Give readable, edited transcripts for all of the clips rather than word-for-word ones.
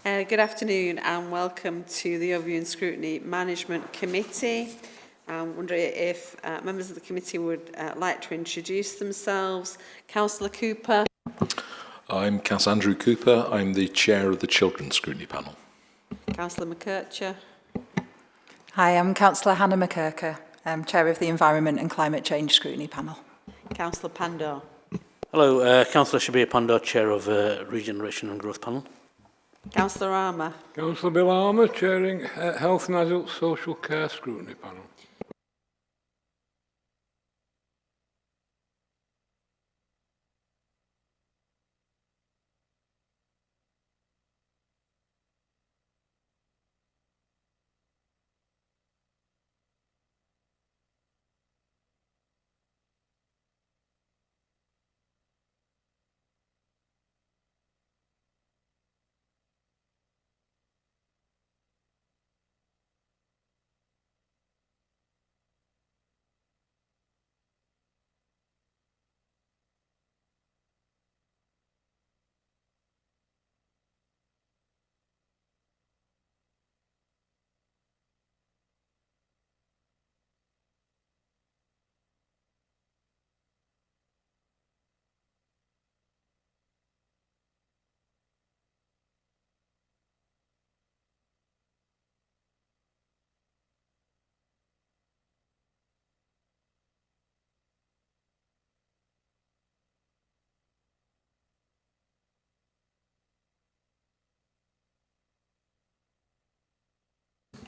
Good afternoon and welcome to the Overview and Scrutiny Management Committee. I wonder if members of the committee would like to introduce themselves. Councillor Cooper. I'm Cass Andrew Cooper. I'm the chair of the Children's Scrutiny Panel. Councillor McKercher. Hi, I'm Councillor Hannah McKercher. I'm chair of the Environment and Climate Change Scrutiny Panel. Councillor Pandor. Hello, Councillor Shabir Pandor, chair of Regeneration and Growth Panel. Councillor Armour. Councillor Bill Armour, chairing Health and Adult Social Care Scrutiny Panel.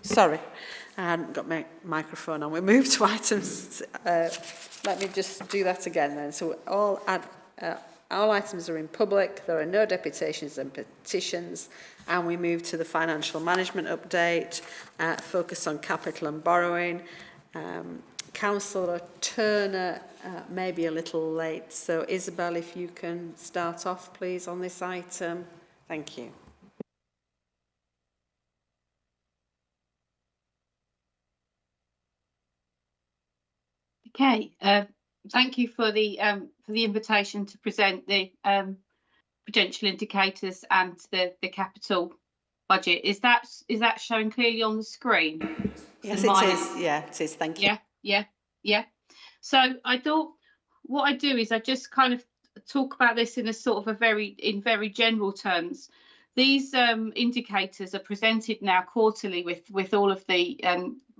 Sorry, I hadn't got my microphone on. We move to items. Let me just do that again then. So all items are in public. There are no deputations and petitions. And we move to the financial management update, focus on capital and borrowing. Councillor Turner may be a little late. So Isabel, if you can start off, please, on this item. Thank you. Okay, thank you for the invitation to present the prudential indicators and the capital budget. Is that showing clearly on the screen? Yes, it is. Yeah, it is. Thank you. Yeah. So I thought what I do is I just kind of talk about this in a sort of in very general terms. These indicators are presented now quarterly with all of the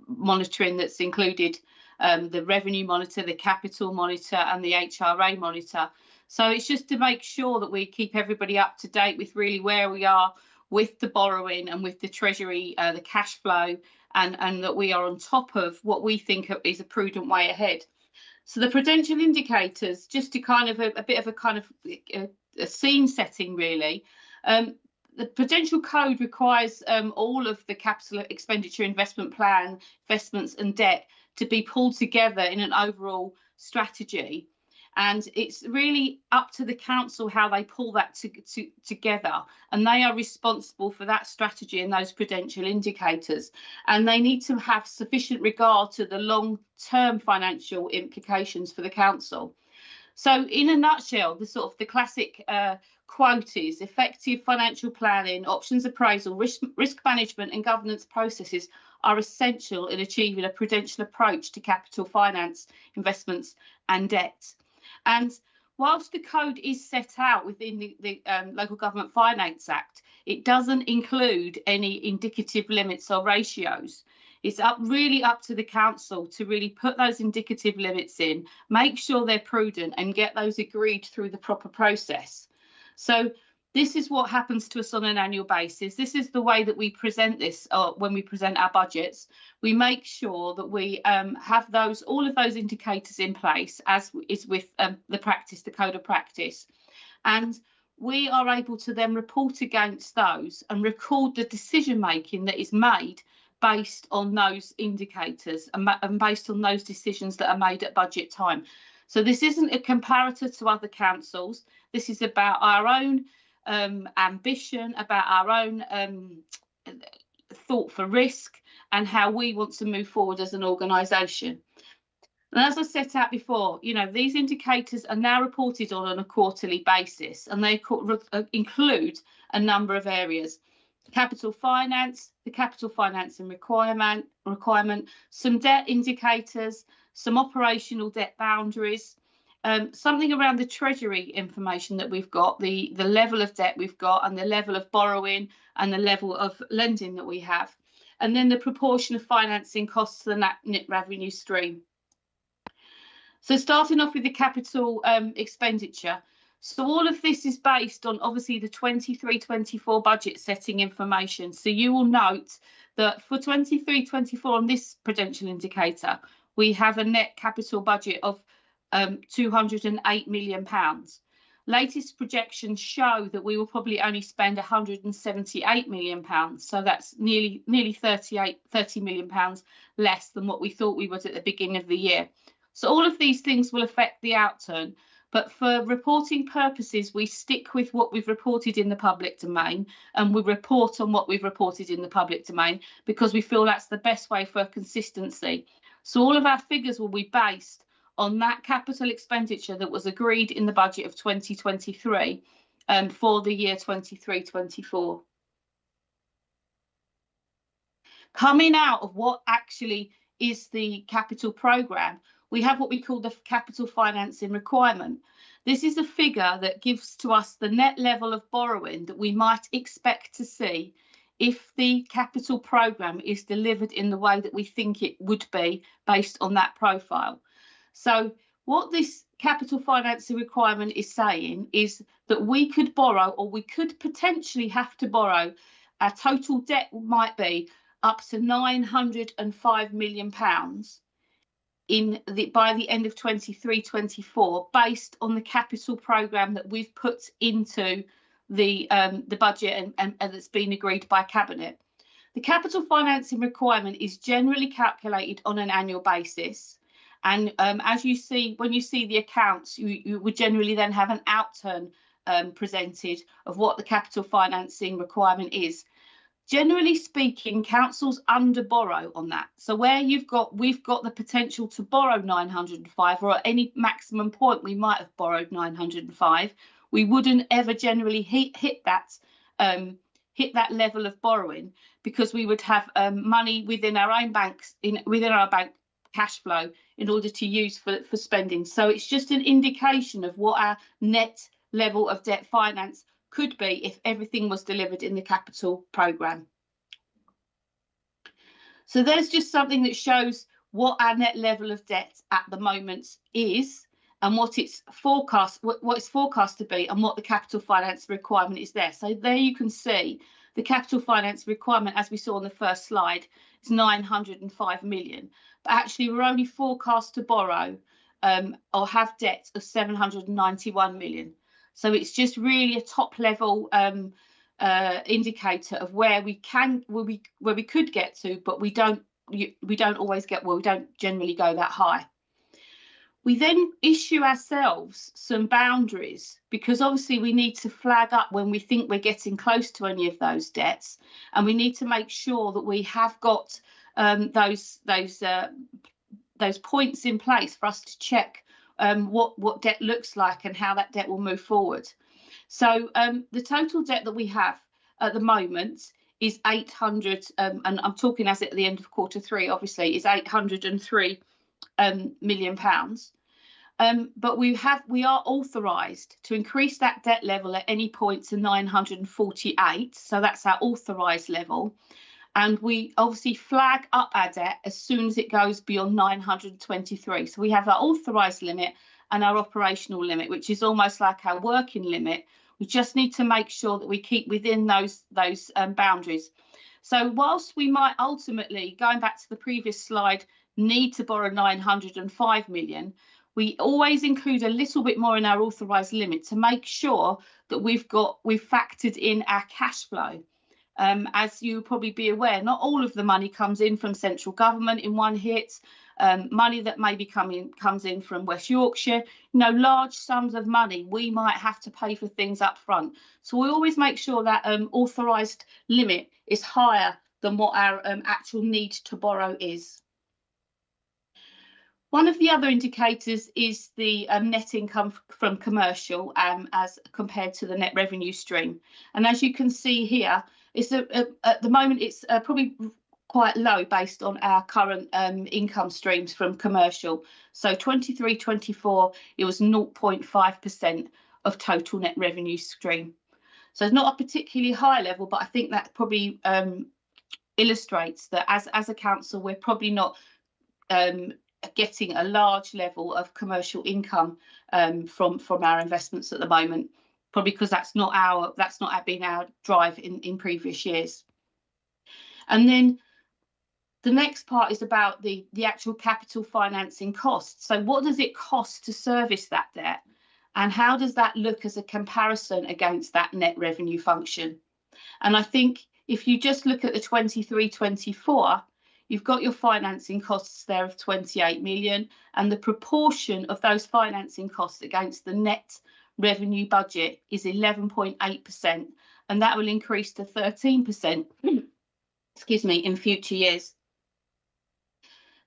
monitoring that's included. The revenue monitor, the capital monitor and the HRA monitor. So it's just to make sure that we keep everybody up to date with really where we are with the borrowing and with the treasury, the cash flow, and that we are on top of what we think is a prudent way ahead. So the prudential indicators, just to kind of a bit of a kind of a scene setting really. The Prudential Code requires all of the capital expenditure investment plan, investments and debt to be pulled together in an overall strategy. And it's really up to the council how they pull that together. And they are responsible for that strategy and those prudential indicators. And they need to have sufficient regard to the long-term financial implications for the council. So in a nutshell, the classic quote is effective financial planning, options appraisal, risk management and governance processes are essential in achieving a prudential approach to capital finance, investments and debt. And whilst the code is set out within the Local Government Finance Act, it doesn't include any indicative limits or ratios. It's really up to the council to really put those indicative limits in, make sure they're prudent and get those agreed through the proper process. So this is what happens to us on an annual basis. This is the way that we present this when we present our budgets. We make sure that we have all of those indicators in place, as is with the code of practice. And we are able to then report against those and record the decision making that is made based on those indicators and based on those decisions that are made at budget time. So this isn't a comparator to other councils. This is about our own ambition, about our own thought for risk and how we want to move forward as an organisation. And as I set out before, these indicators are now reported on a quarterly basis and they include a number of areas. capital finance, the capital financing requirement, some debt indicators, some operational debt boundaries, something around the treasury information that we've got, the level of debt we've got and the level of borrowing and the level of lending that we have, and then the proportion of financing costs to the net revenue stream. So starting off with the capital expenditure. So all of this is based on obviously the 23-24 budget setting information. So you will note that for 23-24 on this prudential indicator, we have a net capital budget of £208 million. Latest projections show that we will probably only spend £178 million. So that's nearly £30 million less than what we thought we would at the beginning of the year. So all of these things will affect the outturn. But for reporting purposes, we stick with what we've reported in the public domain, and we report on what we've reported in the public domain because we feel that's the best way for consistency. So all of our figures will be based on that capital expenditure that was agreed in the budget of 2023 for the year 23-24. Coming out of what actually is the capital programme, we have what we call the capital financing requirement. This is a figure that gives to us the net level of borrowing that we might expect to see if the capital programme is delivered in the way that we think it would be based on that profile. So what this capital financing requirement is saying is that we could borrow, or we could potentially have to borrow, our total debt might be up to £905 million by the end of 23-24, based on the capital programme that we've put into the budget and that's been agreed by Cabinet. The capital financing requirement is generally calculated on an annual basis, and as you see, when you see the accounts, you would generally then have an outturn presented of what the capital financing requirement is. Generally speaking, councils under borrow on that. So where we've got the potential to borrow 905, or at any maximum point we might have borrowed 905, we wouldn't ever generally hit that level of borrowing, because we would have money within our own banks, within our bank cash flow, in order to use for spending. So it's just an indication of what our net level of debt finance could be if everything was delivered in the capital programme. So there's just something that shows what our net level of debt at the moment is, and what it's forecast to be, and what the capital finance requirement is there. So there you can see the capital finance requirement, as we saw on the first slide, is 905 million. But actually we're only forecast to borrow or have debt of 791 million. So it's just really a top level indicator of where we could get to, but we don't always get, well, we don't generally go that high. We then issue ourselves some boundaries, because obviously we need to flag up when we think we're getting close to any of those debts, and we need to make sure that we have got those points in place for us to check what debt looks like and how that debt will move forward. So the total debt that we have at the moment is 800, and I'm talking as at the end of Q3, obviously, is 803 million pounds. But we are authorised to increase that debt level at any point to 948. So that's our authorised level. And we obviously flag up our debt as soon as it goes beyond 923. So we have our authorised limit and our operational limit, which is almost like our working limit. We just need to make sure that we keep within those boundaries. So whilst we might ultimately, going back to the previous slide, need to borrow 905 million, we always include a little bit more in our authorised limit to make sure that we've factored in our cash flow. As you'll probably be aware, not all of the money comes in from central government in one hit. Money that maybe comes in from West Yorkshire, large sums of money we might have to pay for things up front. So we always make sure that authorised limit is higher than what our actual need to borrow is. One of the other indicators is the net income from commercial as compared to the net revenue stream. And as you can see here, It's at the moment it's probably quite low based on our current income streams from commercial. So 23-24, it was 0.5% of total net revenue stream. So it's not a particularly high level, but I think that probably illustrates that as a council, we're probably not getting a large level of commercial income from our investments at the moment, probably because that's not been our drive in previous years. And then the next part is about the actual capital financing costs. So what does it cost to service that debt? And how does that look as a comparison against that net revenue function? And I think if you just look at the 23-24, you've got your financing costs there of 28 million, and the proportion of those financing costs against the net revenue budget is 11.8%, and that will increase to 13%, excuse me, in future years.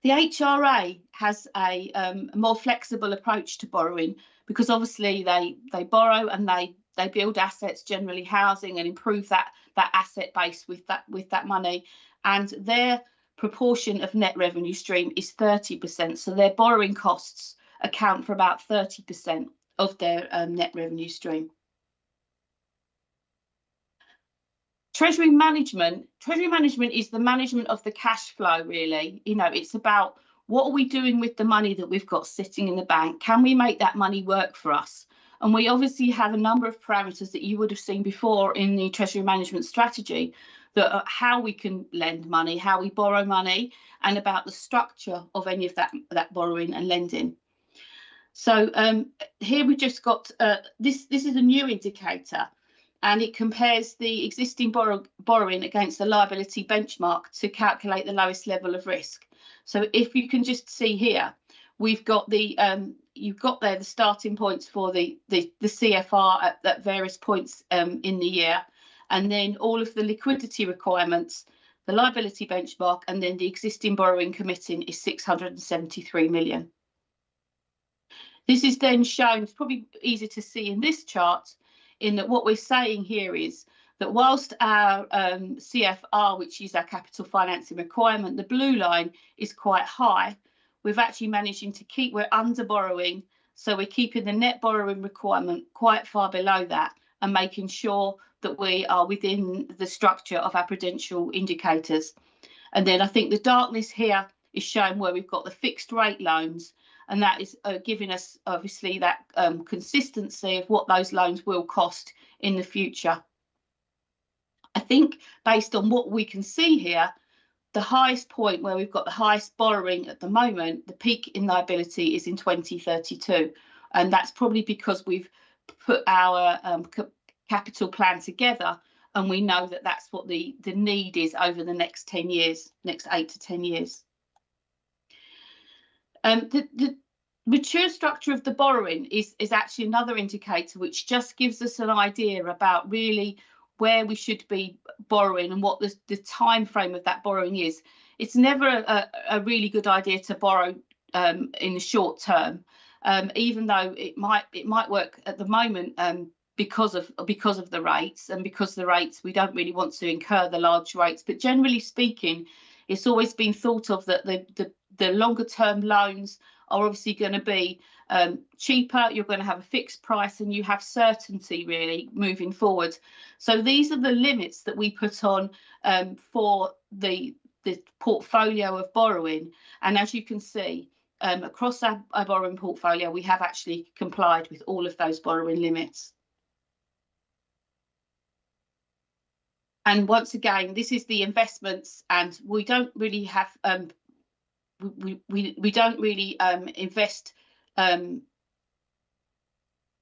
The HRA has a more flexible approach to borrowing, because obviously they borrow and they build assets, generally housing, and improve that asset base with that money, and their proportion of net revenue stream is 30%. So their borrowing costs account for about 30% of their net revenue stream. Treasury management is the management of the cash flow, really. You know, it's about what are we doing with the money that we've got sitting in the bank? Can we make that money work for us? And we obviously have a number of parameters that you would have seen before in the treasury management strategy, that are how we can lend money, how we borrow money, and about the structure of any of that borrowing and lending. So here we've just got this is a new indicator, and it compares the existing borrowing against the liability benchmark to calculate the lowest level of risk. So if you can just see here, we've got you've got there the starting points for the CFR at various points in the year, and then all of the liquidity requirements, the liability benchmark, and then the existing borrowing committing is 673 million. This is then shown, it's probably easy to see in this chart, in that what we're saying here is that whilst our CFR, which is our capital financing requirement, the blue line is quite high, we've actually managing to keep, we're under borrowing, so we're keeping the net borrowing requirement quite far below that, and making sure that we are within the structure of our prudential indicators. And then I think the darkness here is showing where we've got the fixed rate loans, and that is giving us obviously that consistency of what those loans will cost in the future. I think based on what we can see here, the highest point where we've got the highest borrowing at the moment, the peak in liability is in 2032. And that's probably because we've put our capital plan together, and we know that that's what the need is over the next 10 years, next 8 to 10 years. The mature structure of the borrowing is actually another indicator which just gives us an idea about really where we should be borrowing and what the time frame of that borrowing is. It's never a really good idea to borrow in the short term, even though it might work at the moment because of the rates, and because the rates, we don't really want to incur the large rates. But generally speaking, it's always been thought of that the longer term loans are obviously going to be cheaper, you're going to have a fixed price, and you have certainty really moving forward. So these are the limits that we put on for the portfolio of borrowing. And as you can see, across our borrowing portfolio, we have actually complied with all of those borrowing limits. And once again, this is the investments, and we don't really have we don't really invest.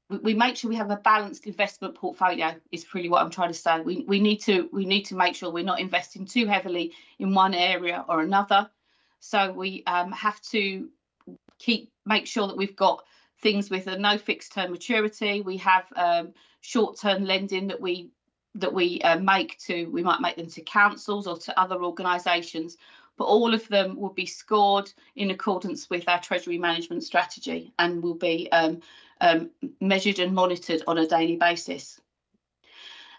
We make sure we have a balanced investment portfolio is really what I'm trying to say. We need to make sure we're not investing too heavily in one area or another. So we have to make sure that we've got things with a no fixed term maturity. We have short term lending that we might make them to councils or to other organisations, but all of them will be scored in accordance with our treasury management strategy and will be measured and monitored on a daily basis.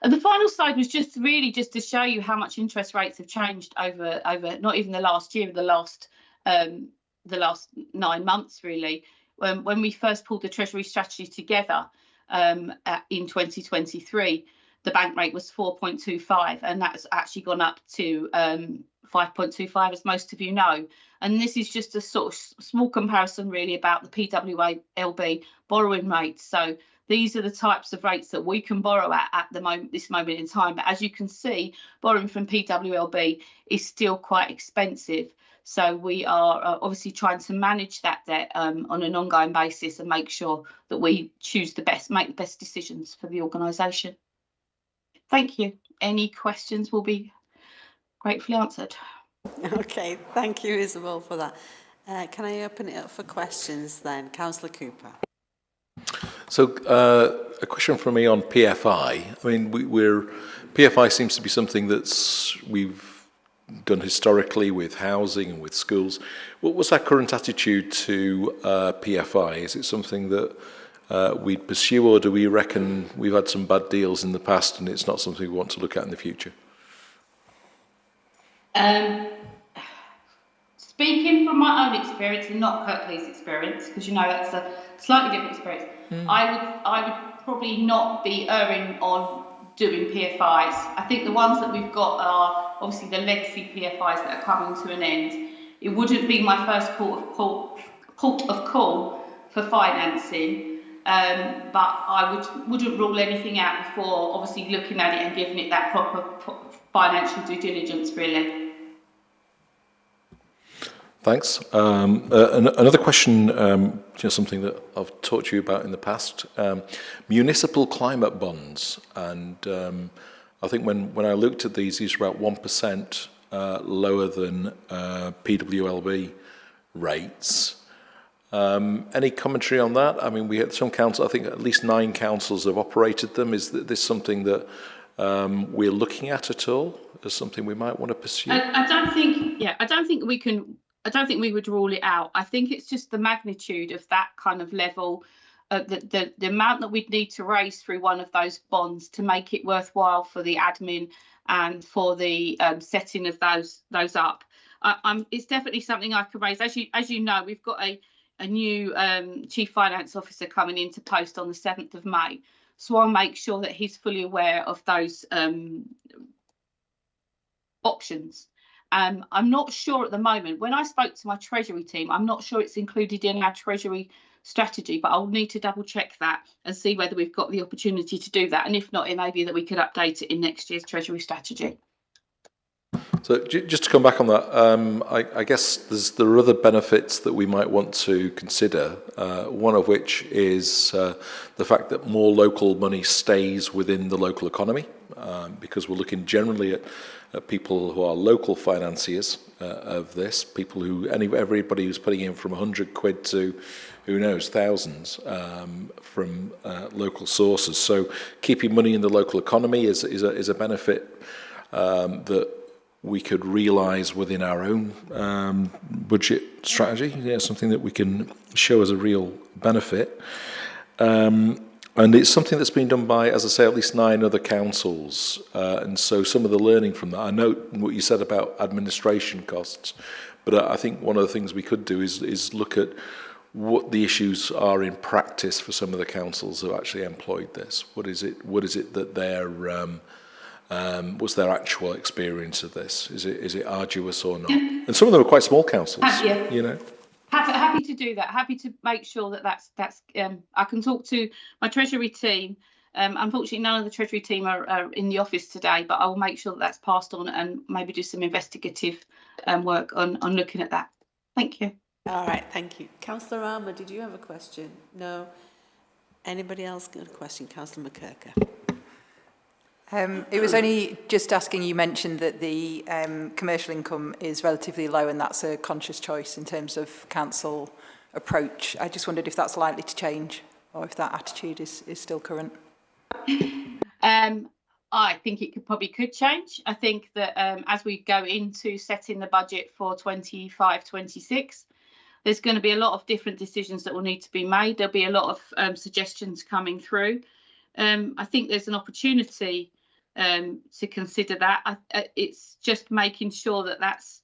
And the final slide was just really just to show you how much interest rates have changed over not even the last year, the last 9 months really. When we first pulled the Treasury strategy together in 2023, the bank rate was 4.25, and that's actually gone up to 5.25, as most of you know. And this is just a sort of small comparison really about the PWLB borrowing rates. So these are the types of rates that we can borrow at this moment in time. But as you can see, borrowing from PWLB is still quite expensive. So we are obviously trying to manage that debt on an ongoing basis and make sure that we make the best decisions for the organisation. Thank you. Any questions will be gratefully answered. Okay, thank you, Isabel, for that. Can I open it up for questions then? Councillor Cooper. So a question from me on PFI. I mean, PFI seems to be something we've done historically with housing and with schools. What's our current attitude to PFI? Is it something that we'd pursue, or do we reckon we've had some bad deals in the past and it's not something we want to look at in the future? Speaking from my own experience and not Kirklees' experience, because you know that's a slightly different experience, I would probably not be erring on doing PFIs. I think the ones that we've got are obviously the legacy PFIs that are coming to an end. It wouldn't be my first port of call for financing, but I wouldn't rule anything out before obviously looking at it and giving it that proper financial due diligence, really. Thanks. Another question, something that I've talked to you about in the past, municipal climate bonds. And I think when I looked at these are about 1% lower than PWLB rates. Any commentary on that? I mean, we had some councils, I think at least 9 councils have operated them. Is this something that we're looking at all as something we might want to pursue? I don't think we would rule it out. I think it's just the magnitude of that kind of level, the amount that we'd need to raise through one of those bonds to make it worthwhile for the admin and for the setting of those up. It's definitely something I could raise. As you know, we've got a new Chief Finance Officer coming into post on the 7th of May. So I'll make sure that he's fully aware of those options. I'm not sure at the moment. When I spoke to my Treasury team, I'm not sure it's included in our Treasury strategy, but I'll need to double check that and see whether we've got the opportunity to do that. And if not, it may be that we could update it in next year's Treasury strategy. So just to come back on that, I guess there are other benefits that we might want to consider, one of which is the fact that more local money stays within the local economy, because we're looking generally at people who are local financiers of this, people everybody who's putting in from 100 quid to, who knows, thousands from local sources. So keeping money in the local economy is a benefit that we could realise within our own budget strategy, something that we can show as a real benefit. And it's something that's been done by, as I say, at least 9 other councils. And so some of the learning from that, I know what you said about administration costs, but I think one of the things we could do is look at what the issues are in practice for some of the councils who actually employed this. What is it that they're what's their actual experience of this? Is it arduous or not? And some of them are quite small councils, you know. Happy to do that. Happy to make sure that that's. I can talk to my Treasury team. Unfortunately, none of the Treasury team are in the office today, but I will make sure that that's passed on and maybe do some investigative work on looking at that. Thank you. All right, thank you. Councillor Armour, did you have a question? No. Anybody else got a question? Councillor McKirker. It was only just asking, you mentioned that the commercial income is relatively low and that's a conscious choice in terms of council approach. I just wondered if that's likely to change or if that attitude is still current. I think it could change. I think that as we go into setting the budget for 25-26, there's going to be a lot of different decisions that will need to be made. There'll be a lot of suggestions coming through. I think there's an opportunity to consider that. It's just making sure that that's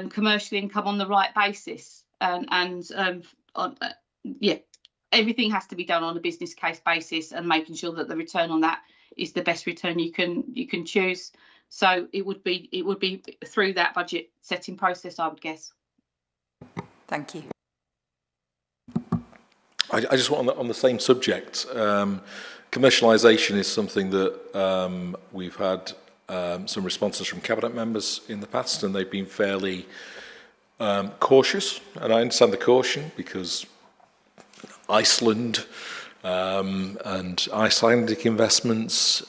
commercial income on the right basis, yeah, everything has to be done on a business case basis, and making sure that the return on that is the best return you can choose. So it would be through that budget setting process, I would guess. Thank you. I just want on the same subject. Commercialisation is something that we've had some responses from cabinet members in the past, and they've been fairly cautious. And I understand the caution because Iceland and Icelandic investments,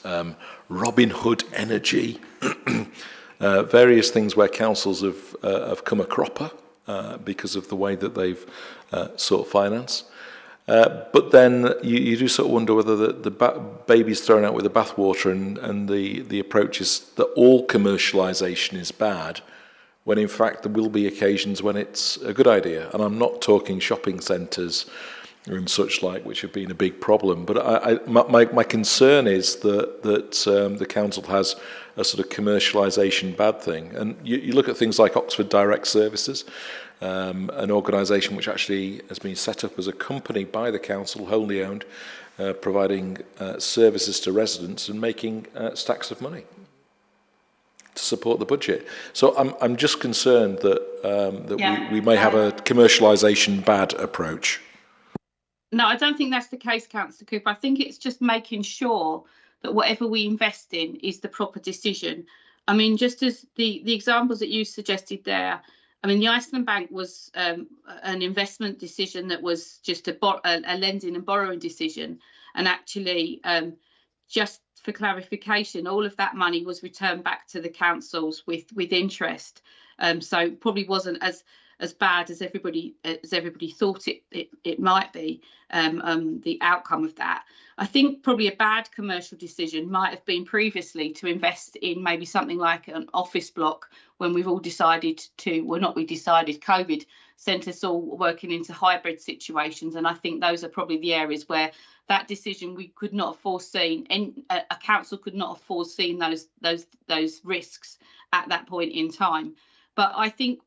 Robin Hood Energy, various things where councils have come a cropper because of the way that they've sought finance. But then you do sort of wonder whether the baby's thrown out with the bathwater, and the approach is that all commercialisation is bad, when in fact there will be occasions when it's a good idea. And I'm not talking shopping centres and such like, which have been a big problem. But my concern is that the council has a sort of commercialisation bad thing. And you look at things like Oxford Direct Services, an organisation which actually has been set up as a company by the council, wholly owned, providing services to residents and making stacks of money to support the budget. So I'm just concerned that we may have a commercialisation bad approach. No, I don't think that's the case, Councillor Cooper. I think it's just making sure that whatever we invest in is the proper decision. I mean, just as the examples that you suggested there, I mean, the Iceland Bank was an investment decision that was just a lending and borrowing decision. And actually, just for clarification, all of that money was returned back to the councils with interest. So probably wasn't as bad as everybody thought it might be, the outcome of that. I think probably a bad commercial decision might have been previously to invest in maybe something like an office block, when we've all decided to, well, not we decided, COVID sent us all working into hybrid situations. And I think those are probably the areas where that decision we could not have foreseen, and a council could not have foreseen those risks at that point in time. But I think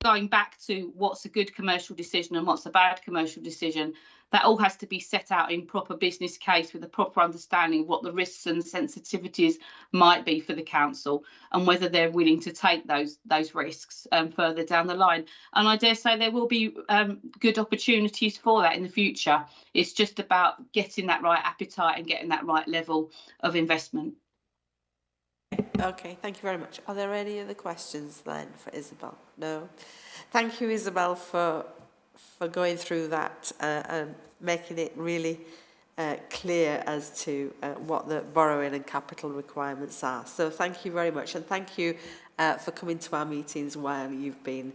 going back to what's a good commercial decision and what's a bad commercial decision, that all has to be set out in proper business case with a proper understanding of what the risks and sensitivities might be for the council, and whether they're willing to take those risks further down the line. And I dare say there will be good opportunities for that in the future. It's just about getting that right appetite and getting that right level of investment. Okay, thank you very much. Are there any other questions then for Isabel? No. Thank you, Isabel, for going through that and making it really clear as to what the borrowing and capital requirements are. So thank you very much, and thank you for coming to our meetings while you've been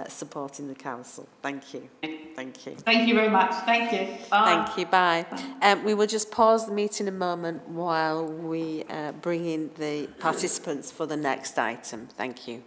supporting the council. Thank you. Thank you. Thank you very much. Thank you. Bye. Thank you. Bye. We will just pause the meeting a moment while we bring in the participants for the next item. Thank you.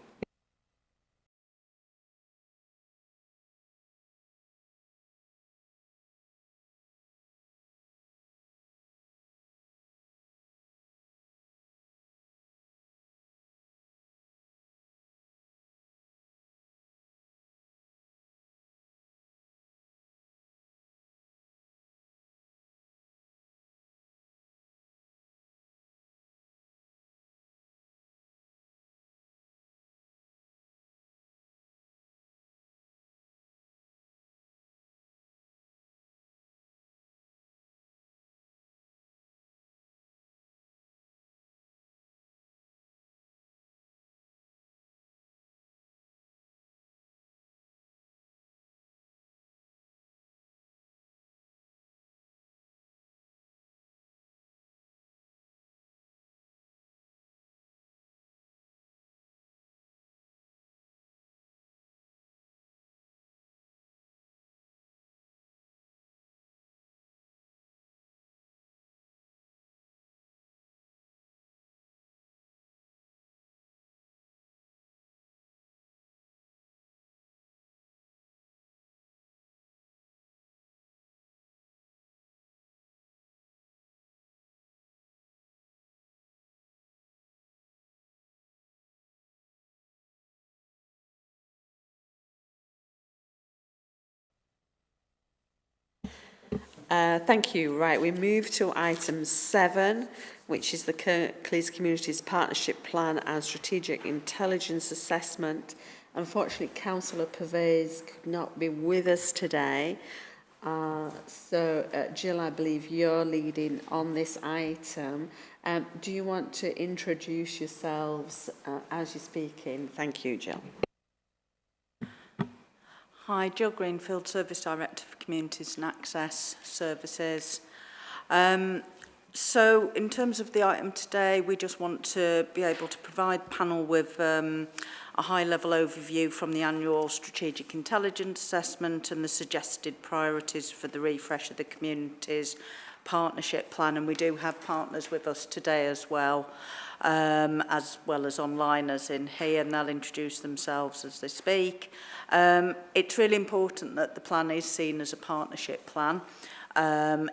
Thank you. Right, we move to item 7, which is the Kirklees Communities Partnership Plan and Strategic Intelligence Assessment. Unfortunately, Councillor Pervez could not be with us today. Jill, I believe you're leading on this item. Do you want to introduce yourselves as you're speaking? Thank you, Jill. Hi, Jill Greenfield, Service Director for Communities and Access Services. So in terms of the item today, we just want to be able to provide panel with a high-level overview from the annual Strategic Intelligence Assessment and the suggested priorities for the refresh of the Communities Partnership Plan. And we do have partners with us today as well as onliners in here, and they'll introduce themselves as they speak. It's really important that the plan is seen as a partnership plan.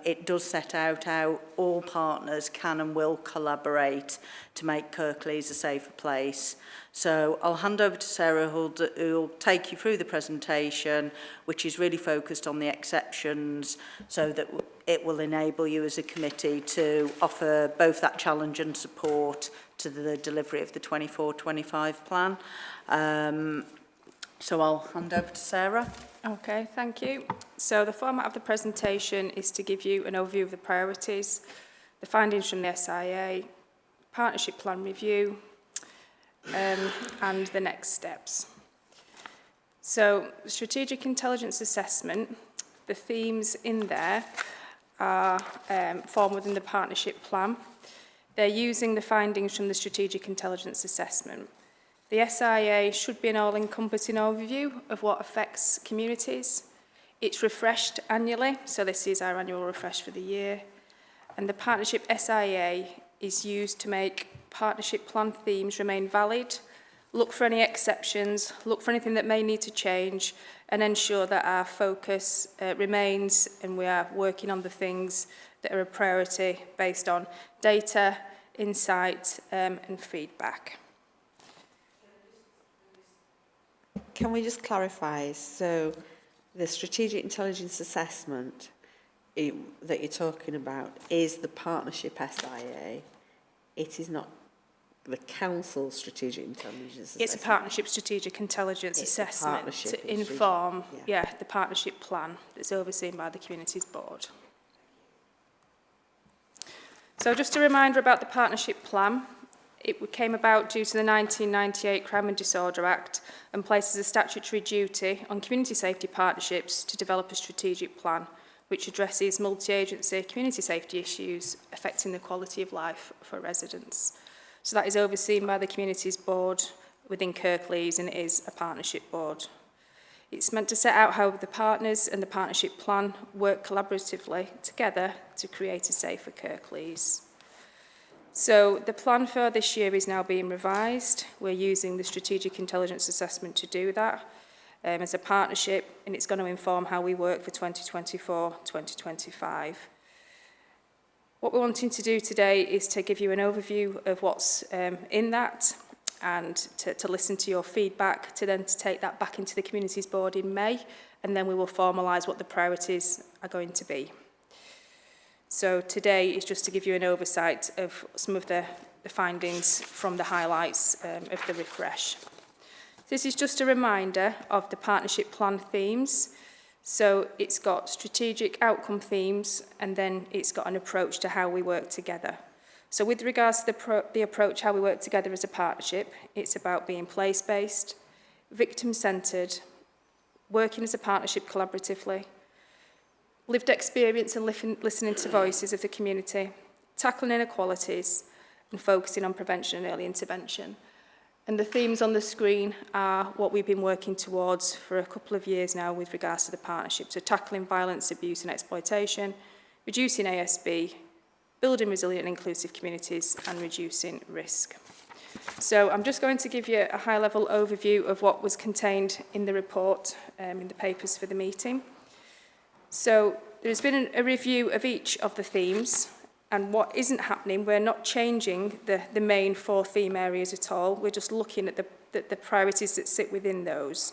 It does set out how all partners can and will collaborate to make Kirklees a safer place. So I'll hand over to Sarah, who'll take you through the presentation, which is really focused on the exceptions, so that it will enable you as a committee to offer both that challenge and support to the delivery of the 24-25 plan. So I'll hand over to Sarah. Okay, thank you. So the format of the presentation is to give you an overview of the priorities, the findings from the SIA, partnership plan review, and the next steps. So strategic intelligence assessment, the themes in there are formed within the partnership plan. They're using the findings from the strategic intelligence assessment. The SIA should be an all-encompassing overview of what affects communities. It's refreshed annually, so this is our annual refresh for the year. And the partnership SIA is used to make partnership plan themes remain valid, look for any exceptions, look for anything that may need to change, and ensure that our focus remains and we are working on the things that are a priority based on data, insight, and feedback. Can we just clarify? So the strategic intelligence assessment that you're talking about is the partnership SIA. It is not the council's strategic intelligence assessment. It's a partnership strategic intelligence assessment to inform the partnership plan that's overseen by the Communities Board. So just a reminder about the partnership plan. It came about due to the 1998 Crime and Disorder Act and places a statutory duty on community safety partnerships to develop a strategic plan which addresses multi-agency community safety issues affecting the quality of life for residents. So that is overseen by the Communities Board within Kirklees, and it is a partnership board. It's meant to set out how the partners and the partnership plan work collaboratively together to create a safer Kirklees. So the plan for this year is now being revised. We're using the strategic intelligence assessment to do that as a partnership, and it's going to inform how we work for 2024-2025. What we're wanting to do today is to give you an overview of what's in that and to listen to your feedback, to take that back into the Communities Board in May, and then we will formalise what the priorities are going to be. So today is just to give you an oversight of some of the findings from the highlights of the refresh. This is just a reminder of the partnership plan themes. So it's got strategic outcome themes, and then it's got an approach to how we work together. So with regards to the approach, how we work together as a partnership, it's about being place-based, victim-centred, working as a partnership collaboratively, lived experience and listening to voices of the community, tackling inequalities, and focusing on prevention and early intervention. And the themes on the screen are what we've been working towards for a couple of years now with regards to the partnership. So tackling violence, abuse and exploitation, reducing ASB, building resilient and inclusive communities, and reducing risk. So I'm just going to give you a high-level overview of what was contained in the report in the papers for the meeting. So there's been a review of each of the themes, and what isn't happening, we're not changing the main 4 theme areas at all. We're just looking at the priorities that sit within those.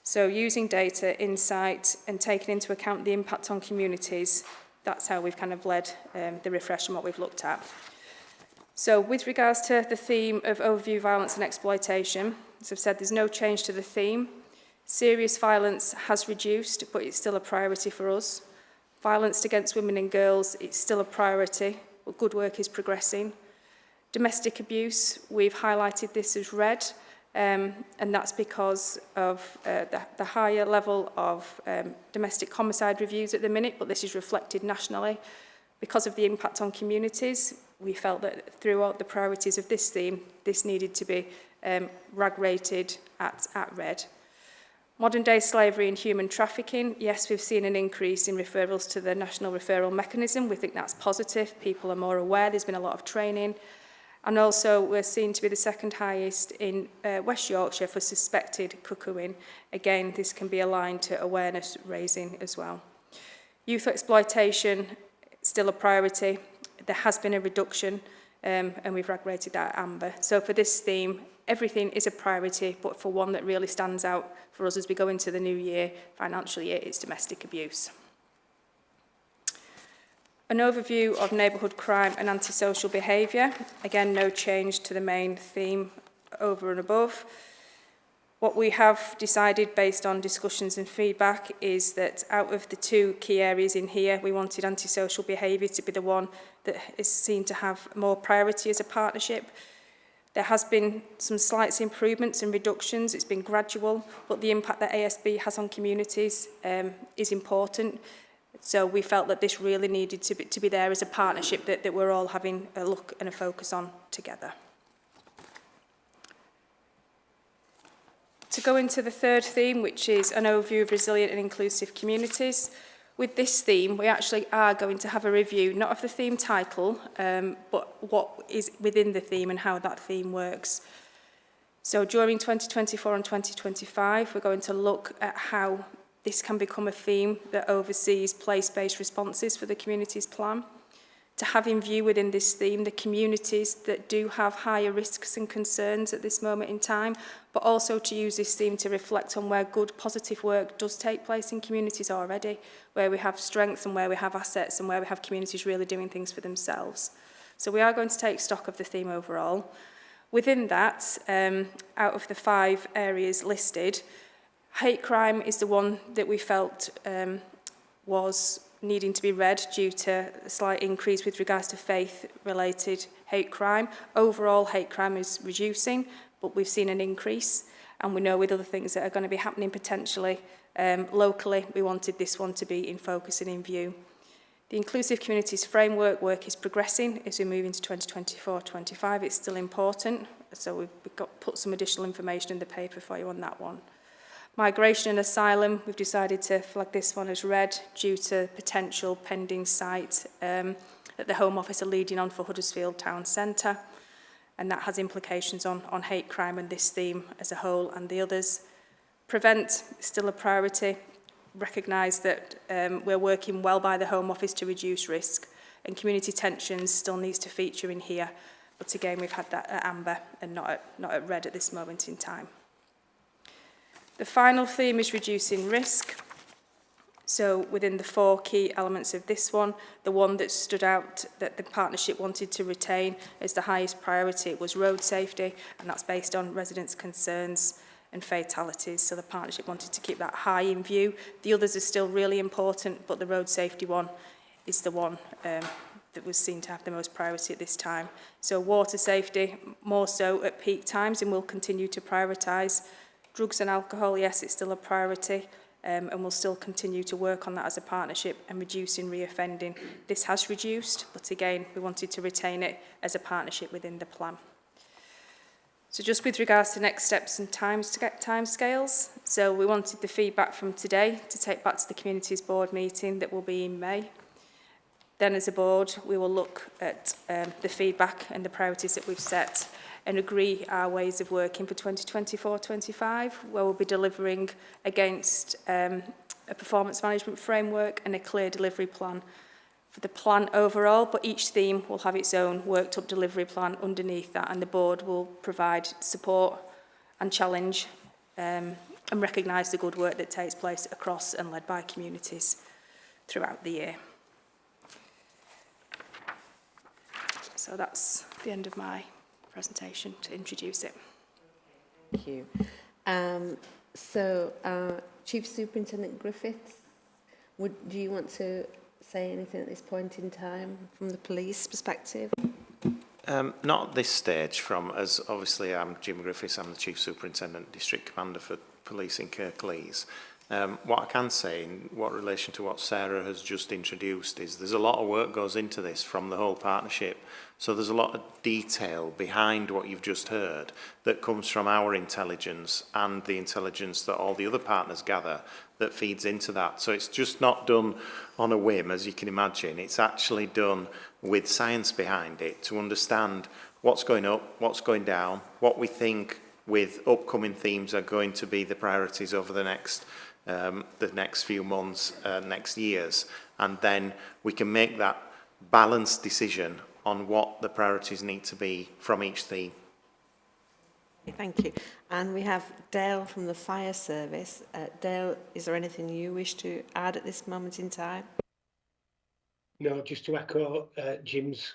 So using data, insight, and taking into account the impact on communities that's how we've kind of led the refresh and what we've looked at. So with regards to the theme of overview violence and exploitation, as I've said, there's no change to the theme. Serious violence has reduced, but it's still a priority for us. Violence against women and girls, it's still a priority, but good work is progressing. Domestic abuse, we've highlighted this as red, and that's because of the higher level of domestic homicide reviews at the minute, but this is reflected nationally. Because of the impact on communities, we felt that throughout the priorities of this theme, this needed to be RAG rated at red. Modern day slavery and human trafficking, yes, we've seen an increase in referrals to the National Referral Mechanism. We think that's positive. People are more aware. There's been a lot of training. And also, we're seen to be the second highest in West Yorkshire for suspected cuckooing. Again, this can be aligned to awareness raising as well. Youth exploitation, still a priority. There has been a reduction, and we've RAG rated that at amber. So for this theme, everything is a priority, but for one that really stands out for us as we go into the new year, financial year, it's domestic abuse. An overview of neighbourhood crime and antisocial behaviour. Again, no change to the main theme over and above. What we have decided based on discussions and feedback is that out of the two key areas in here, we wanted antisocial behaviour to be the one that is seen to have more priority as a partnership. There has been some slight improvements and reductions. It's been gradual, but the impact that ASB has on communities is important. So we felt that this really needed to be there as a partnership that we're all having a look and a focus on together. To go into the third theme, which is an overview of resilient and inclusive communities. With this theme, we actually are going to have a review, not of the theme title, but what is within the theme and how that theme works. So during 2024 and 2025, we're going to look at how this can become a theme that oversees place-based responses for the communities plan. To have in view within this theme the communities that do have higher risks and concerns at this moment in time, but also to use this theme to reflect on where good positive work does take place in communities already, where we have strengths and where we have assets and where we have communities really doing things for themselves. So we are going to take stock of the theme overall. Within that, out of the 5 areas listed, hate crime is the one that we felt was needing to be read due to a slight increase with regards to faith-related hate crime. Overall, hate crime is reducing, but we've seen an increase, and we know with other things that are going to be happening potentially locally, we wanted this one to be in focus and in view. The Inclusive Communities Framework work is progressing as we move into 2024-25. It's still important, so we've put some additional information in the paper for you on that one. Migration and asylum, we've decided to flag this one as red due to potential pending site that the Home Office are leading on for Huddersfield Town Centre, and that has implications on hate crime and this theme as a whole and the others. Prevent is still a priority. Recognise that we're working well by the Home Office to reduce risk, and community tensions still needs to feature in here, but again we've had that at amber and not at red at this moment in time. The final theme is reducing risk. So within the 4 key elements of this one, the one that stood out that the partnership wanted to retain as the highest priority was road safety, and that's based on residents' concerns and fatalities. So the partnership wanted to keep that high in view. The others are still really important, but the road safety one is the one that was seen to have the most priority at this time. So water safety, more so at peak times, and we'll continue to prioritise. Drugs and alcohol, yes, it's still a priority, and we'll still continue to work on that as a partnership and reducing reoffending. This has reduced, but again, we wanted to retain it as a partnership within the plan. So just with regards to next steps and timescales, so we wanted the feedback from today to take back to the Communities Board meeting that will be in May. Then as a board, we will look at the feedback and the priorities that we've set and agree our ways of working for 2024-25, where we'll be delivering against a performance management framework and a clear delivery plan for the plan overall, but each theme will have its own worked up delivery plan underneath that, and the board will provide support and challenge and recognise the good work that takes place across and led by communities throughout the year. So that's the end of my presentation to introduce it. Thank you. Chief Superintendent Griffiths, do you want to say anything at this point in time from the police perspective? Not at this stage, as obviously I'm Jim Griffiths, I'm the Chief Superintendent, District Commander for Police in Kirklees. What I can say in relation to what Sarah has just introduced is there's a lot of work goes into this from the whole partnership. So there's a lot of detail behind what you've just heard that comes from our intelligence and the intelligence that all the other partners gather that feeds into that. So it's just not done on a whim, as you can imagine. It's actually done with science behind it to understand what's going up, what's going down, what we think with upcoming themes are going to be the priorities over the next few months, next years. And then we can make that balanced decision on what the priorities need to be from each theme. Thank you. And we have Dale from the Fire Service. Dale, is there anything you wish to add at this moment in time? No, just to echo Jim's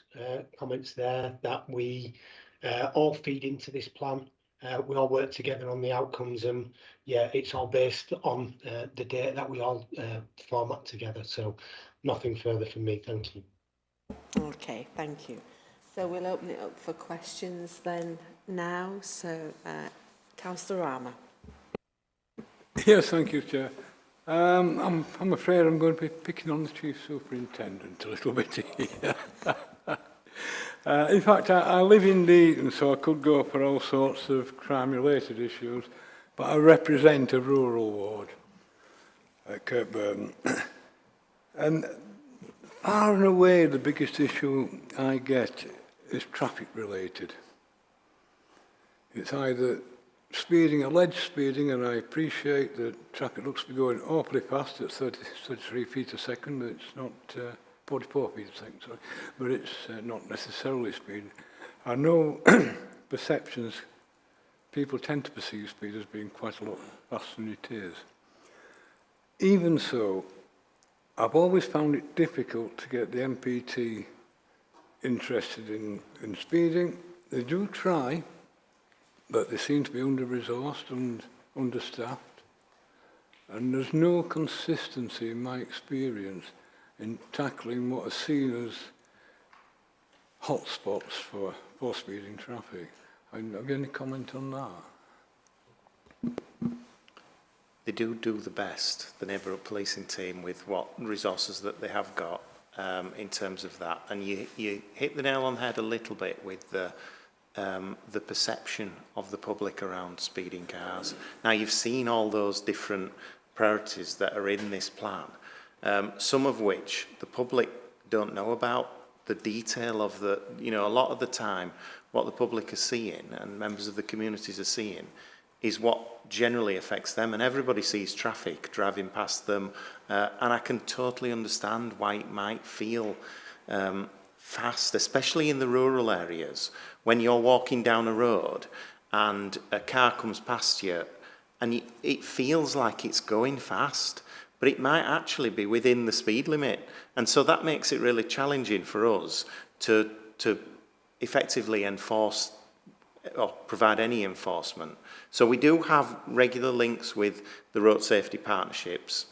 comments there, that we all feed into this plan. We all work together on the outcomes, and yeah, it's all based on the data that we all format together. So nothing further from me, thank you. Okay, thank you. So we'll open it up for questions then now. So Councillor Rama. Yes, thank you, Chair. I'm afraid I'm going to be picking on the Chief Superintendent a little bit here. In fact, I live in Deaton, so I could go for all sorts of crime-related issues, but I represent a rural ward at Kirkburn. And far and away, the biggest issue I get is traffic-related. It's either speeding, alleged speeding, and I appreciate that traffic looks to be going awfully fast at 33 feet a second. It's not 44 feet a second, sorry, but it's not necessarily speed. I know perceptions, people tend to perceive speed as being quite a lot faster than it is. Even so, I've always found it difficult to get the MPT interested in speeding. They do try, but they seem to be under-resourced and understaffed. And there's no consistency in my experience in tackling what are seen as hotspots for speeding traffic. Have you any comment on that? They do the best, the neighbourhood policing team, with what resources that they have got in terms of that. And you hit the nail on the head a little bit with the perception of the public around speeding cars. Now, you've seen all those different priorities that are in this plan, some of which the public don't know about. The detail of a lot of the time, what the public are seeing and members of the communities are seeing is what generally affects them, and everybody sees traffic driving past them, and I can totally understand why it might feel fast, especially in the rural areas, when you're walking down a road and a car comes past you and it feels like it's going fast, but it might actually be within the speed limit. And so that makes it really challenging for us to effectively enforce or provide any enforcement. So we do have regular links with the road safety partnerships.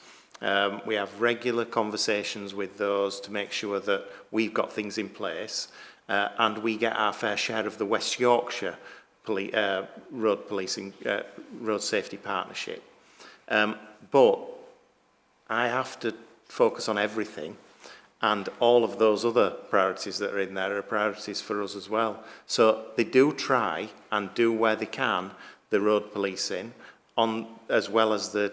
We have regular conversations with those to make sure that we've got things in place, and we get our fair share of the West Yorkshire road safety partnership. But I have to focus on everything, and all of those other priorities that are in there are priorities for us as well. So they do try and do where they can the road policing, as well as the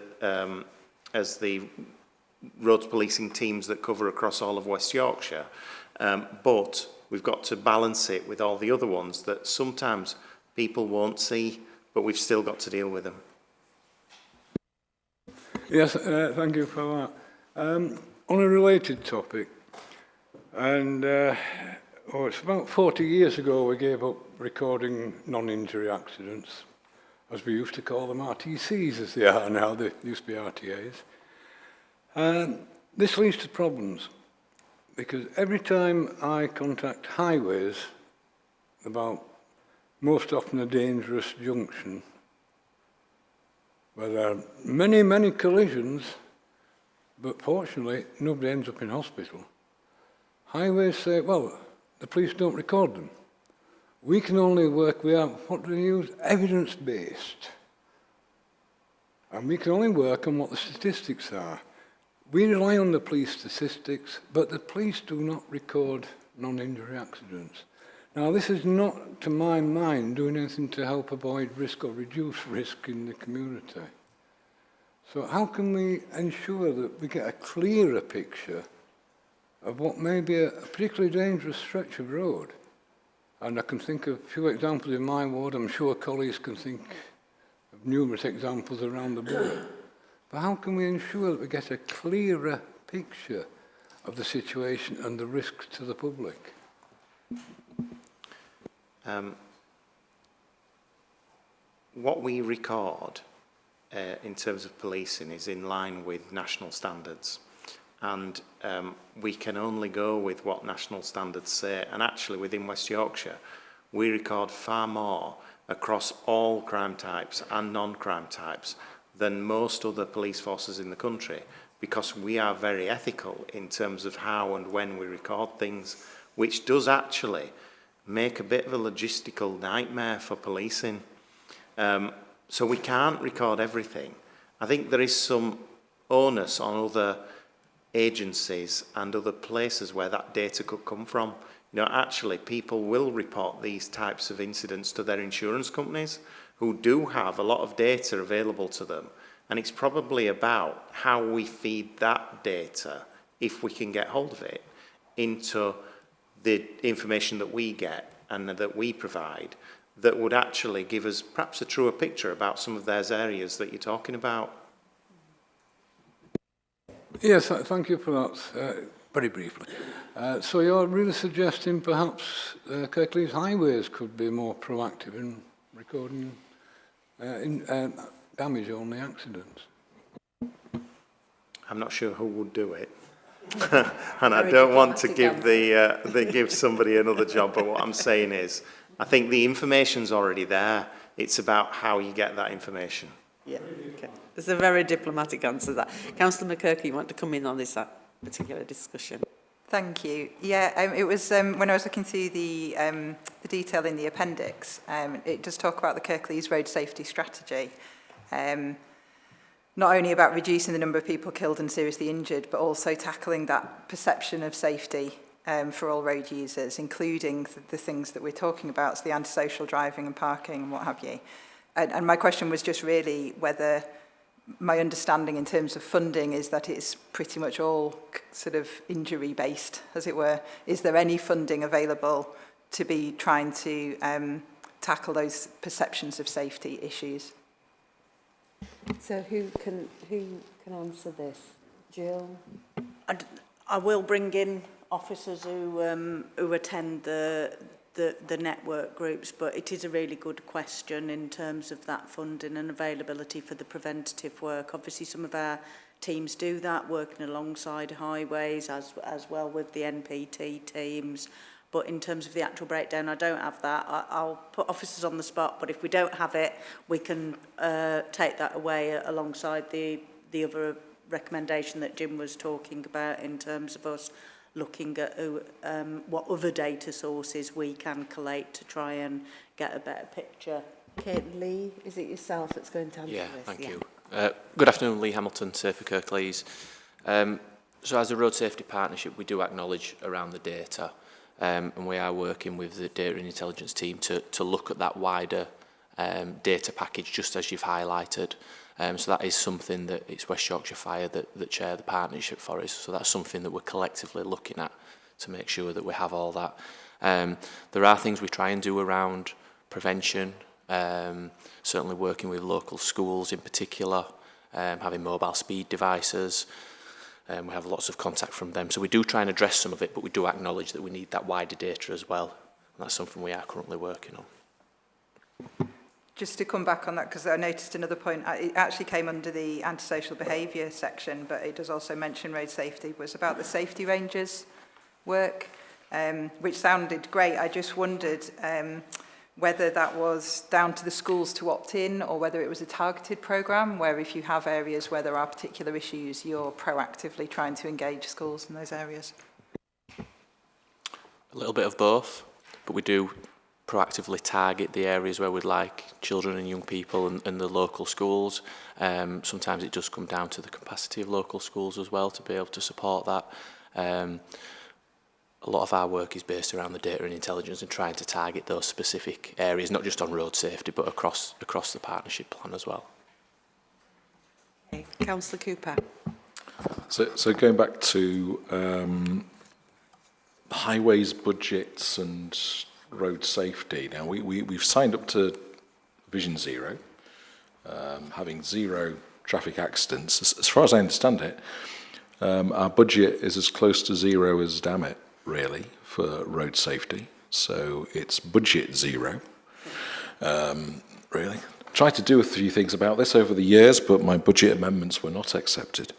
roads policing teams that cover across all of West Yorkshire. But we've got to balance it with all the other ones that sometimes people won't see, but we've still got to deal with them. Yes, thank you for that. On a related topic, and it's about 40 years ago we gave up recording non-injury accidents, as we used to call them, RTCs as they are now. They used to be RTAs. This leads to problems. because every time I contact highways about most often a dangerous junction, where there are many, many collisions, but fortunately nobody ends up in hospital, highways say, well, the police don't record them. We can only work, we have, what do we use? Evidence-based. And we can only work on what the statistics are. We rely on the police statistics, but the police do not record non-injury accidents. Now, this is not, to my mind, doing anything to help avoid risk or reduce risk in the community. So how can we ensure that we get a clearer picture of what may be a particularly dangerous stretch of road? And I can think of a few examples in my ward. I'm sure colleagues can think of numerous examples around the board. But how can we ensure that we get a clearer picture of the situation and the risks to the public? What we record in terms of policing is in line with national standards. And we can only go with what national standards say. And actually, within West Yorkshire, we record far more across all crime types and non-crime types than most other police forces in the country, because we are very ethical in terms of how and when we record things, which does actually make a bit of a logistical nightmare for policing. So we can't record everything. I think there is some onus on other agencies and other places where that data could come from. You know, actually, people will report these types of incidents to their insurance companies, who do have a lot of data available to them. And it's probably about how we feed that data, if we can get hold of it, into the information that we get and that we provide, that would actually give us perhaps a truer picture about some of those areas that you're talking about. Yes, thank you for that. Very briefly. So you're really suggesting perhaps Kirklees Highways could be more proactive in recording damage-only accidents? I'm not sure who would do it. And I don't want to give somebody another job, but what I'm saying is, I think the information's already there. It's about how you get that information. Yeah, okay. There's a very diplomatic answer to that. Councillor McKirky, you want to come in on this particular discussion? Thank you. Yeah, it was when I was looking through the detail in the appendix, it does talk about the Kirklees road safety strategy. Not only about reducing the number of people killed and seriously injured, but also tackling that perception of safety for all road users, including the things that we're talking about, so the antisocial driving and parking and what have you. And my question was just really whether my understanding in terms of funding is that it's pretty much all sort of injury based, as it were. Is there any funding available to be trying to tackle those perceptions of safety issues? So who can answer this? Jill? I will bring in officers who attend the network groups, but it is a really good question in terms of that funding and availability for the preventative work. Obviously, some of our teams do that, working alongside highways as well with the NPT teams. But in terms of the actual breakdown, I don't have that. I'll put officers on the spot, but if we don't have it, we can take that away alongside the other recommendation that Jim was talking about in terms of us looking at what other data sources we can collate to try and get a better picture. Kate Lee, is it yourself that's going to answer this? Thank you. Good afternoon, Lee Hamilton, Safe for Kirklees. So as a road safety partnership, we do acknowledge around the data, and we are working with the data and intelligence team to look at that wider data package, just as you've highlighted. So that is something that it's West Yorkshire Fire that chair the partnership for us. So that's something that we're collectively looking at to make sure that we have all that. There are things we try and do around prevention, certainly working with local schools in particular, having mobile speed devices. We have lots of contact from them. So we do try and address some of it, but we do acknowledge that we need that wider data as well. And that's something we are currently working on. Just to come back on that, because I noticed another point, it actually came under the antisocial behaviour section, but it does also mention road safety, was about the safety ranges work, which sounded great. I just wondered whether that was down to the schools to opt in or whether it was a targeted programme where if you have areas where there are particular issues, you're proactively trying to engage schools in those areas. A little bit of both, but we do proactively target the areas where we'd like children and young people and the local schools. Sometimes it does come down to the capacity of local schools as well to be able to support that. A lot of our work is based around the data and intelligence and trying to target those specific areas, not just on road safety, but across the partnership plan as well. Okay. Councillor Cooper. So going back to highways budgets and road safety. Now we've signed up to Vision Zero, having 0 traffic accidents. As far as I understand it, our budget is as close to 0 as damn it, really, for road safety. So it's budget 0, really. Tried to do a few things about this over the years, but my budget amendments were not accepted.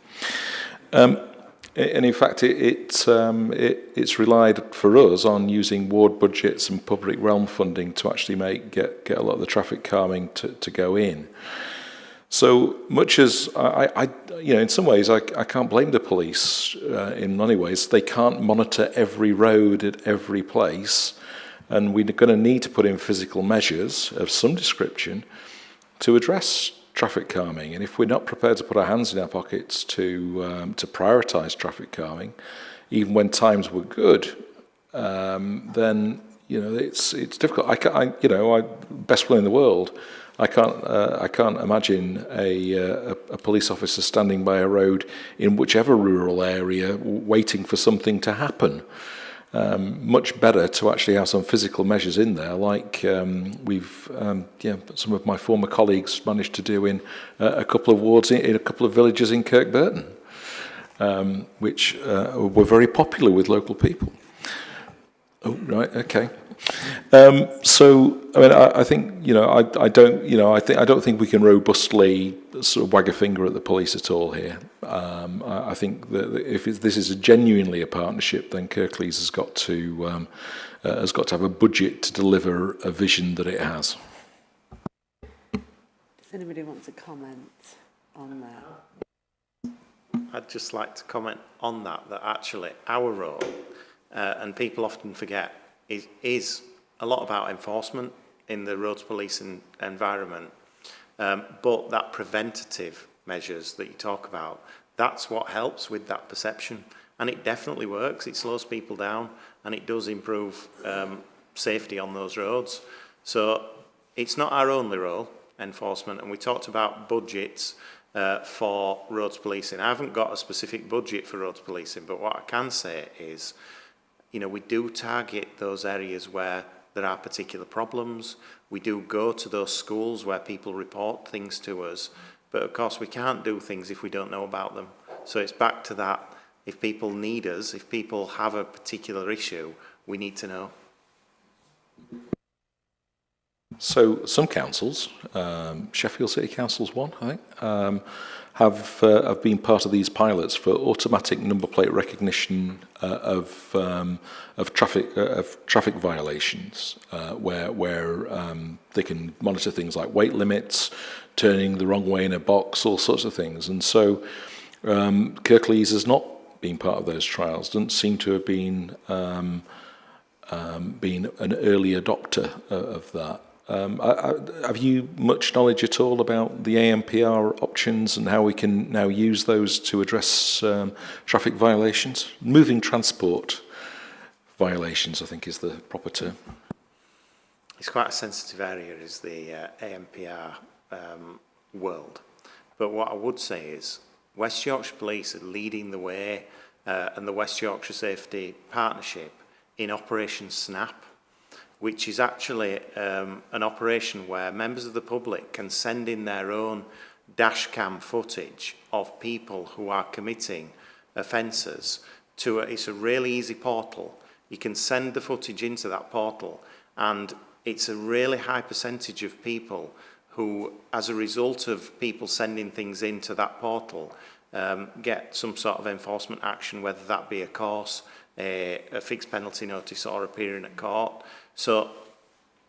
And in fact, it's relied for us on using ward budgets and public realm funding to actually get a lot of the traffic calming to go in. So much as I in some ways I can't blame the police. In many ways, they can't monitor every road at every place, and we're going to need to put in physical measures of some description to address traffic calming. And if we're not prepared to put our hands in our pockets to prioritise traffic calming, even when times were good, then it's difficult. Best will in the world. I can't imagine a police officer standing by a road in whichever rural area waiting for something to happen. Much better to actually have some physical measures in there, like some of my former colleagues managed to do in a couple of wards in a couple of villages in Kirkburton, which were very popular with local people. Oh, right, okay. So, I mean, I think I don't think we can robustly sort of wag a finger at the police at all here. I think that if this is genuinely a partnership, then Kirklees has got to have a budget to deliver a vision that it has. Does anybody want to comment on that? I'd just like to comment on that actually our role, and people often forget, is a lot about enforcement in the roads policing environment, but that preventative measures that you talk about, that's what helps with that perception, and it definitely works. It slows people down and it does improve safety on those roads. So it's not our only role, enforcement, and we talked about budgets for roads policing. I haven't got a specific budget for roads policing, but what I can say is, we do target those areas where there are particular problems. We do go to those schools where people report things to us, but of course we can't do things if we don't know about them. So it's back to that, if people need us, if people have a particular issue, we need to know. So some councils, Sheffield City Council's one, I think, have been part of these pilots for automatic number plate recognition of traffic violations, where they can monitor things like weight limits, turning the wrong way in a box, all sorts of things. And so Kirklees has not been part of those trials. Doesn't seem to have been an early adopter of that. Have you much knowledge at all about the AMPR options and how we can now use those to address traffic violations? Moving transport violations, I think, is the proper term. It's quite a sensitive area, is the AMPR world. But what I would say is West Yorkshire Police are leading the way, and the West Yorkshire Safety Partnership in Operation SNAP, which is actually an operation where members of the public can send in their own dash cam footage of people who are committing offences to it's a really easy portal. You can send the footage into that portal, and it's a really high percentage of people who, as a result of people sending things into that portal, get some sort of enforcement action, whether that be a course, a fixed penalty notice or appearing at court. So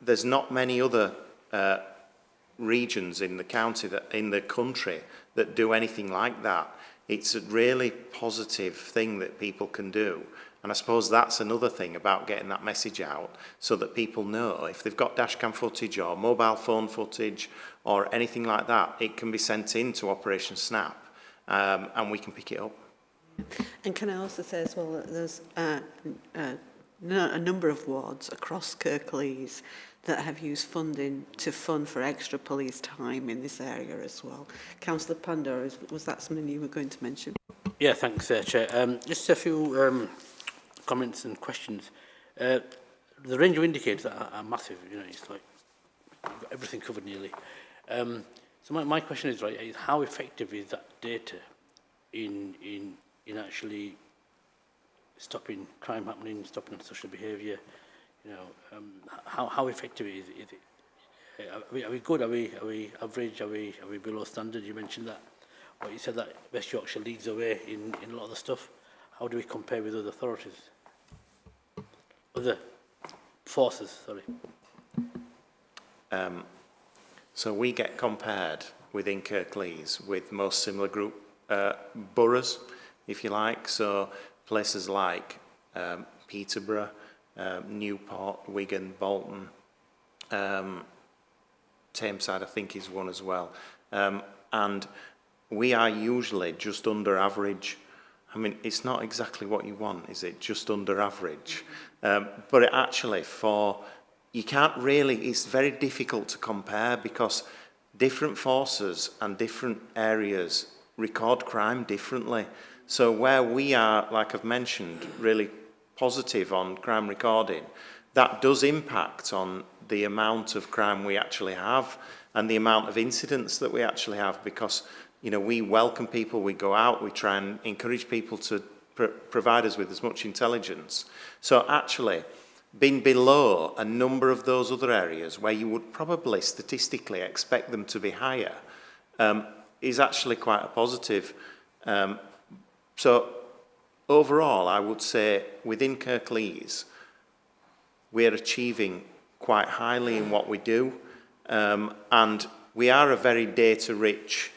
there's not many other regions in the county, in the country, that do anything like that. It's a really positive thing that people can do. And I suppose that's another thing about getting that message out, so that people know if they've got dashcam footage or mobile phone footage or anything like that, it can be sent in to Operation Snap, and we can pick it up. And can I also say as well that there's a number of wards across Kirklees that have used funding to fund for extra police time in this area as well. Councillor Pandora, was that something you were going to mention? Yeah, thanks, Chair. Just a few comments and questions. The range of indicators are massive, you know, it's like you've got everything covered nearly. So my question is, right, is how effective is that data in actually stopping crime happening, stopping social behaviour? You know, how effective is it? Are we good? Are we average? Are we below standard? You mentioned that. Well, you said that West Yorkshire leads the way in a lot of the stuff. How do we compare with other authorities? Other forces, sorry. So we get compared within Kirklees with most similar group boroughs, if you like. So places like Peterborough, Newport, Wigan, Bolton, Tameside I think is one as well. And we are usually just under average. I mean, it's not exactly what you want, is it? Just under average. But it actually, you can't really, it's very difficult to compare because different forces and different areas record crime differently. So where we are, like I've mentioned, really positive on crime recording, that does impact on the amount of crime we actually have and the amount of incidents that we actually have, because, you know, we welcome people, we go out, we try and encourage people to provide us with as much intelligence. So actually, being below a number of those other areas where you would probably statistically expect them to be higher is actually quite a positive. So overall, I would say within Kirklees, we're achieving quite highly in what we do, and we are a very data-rich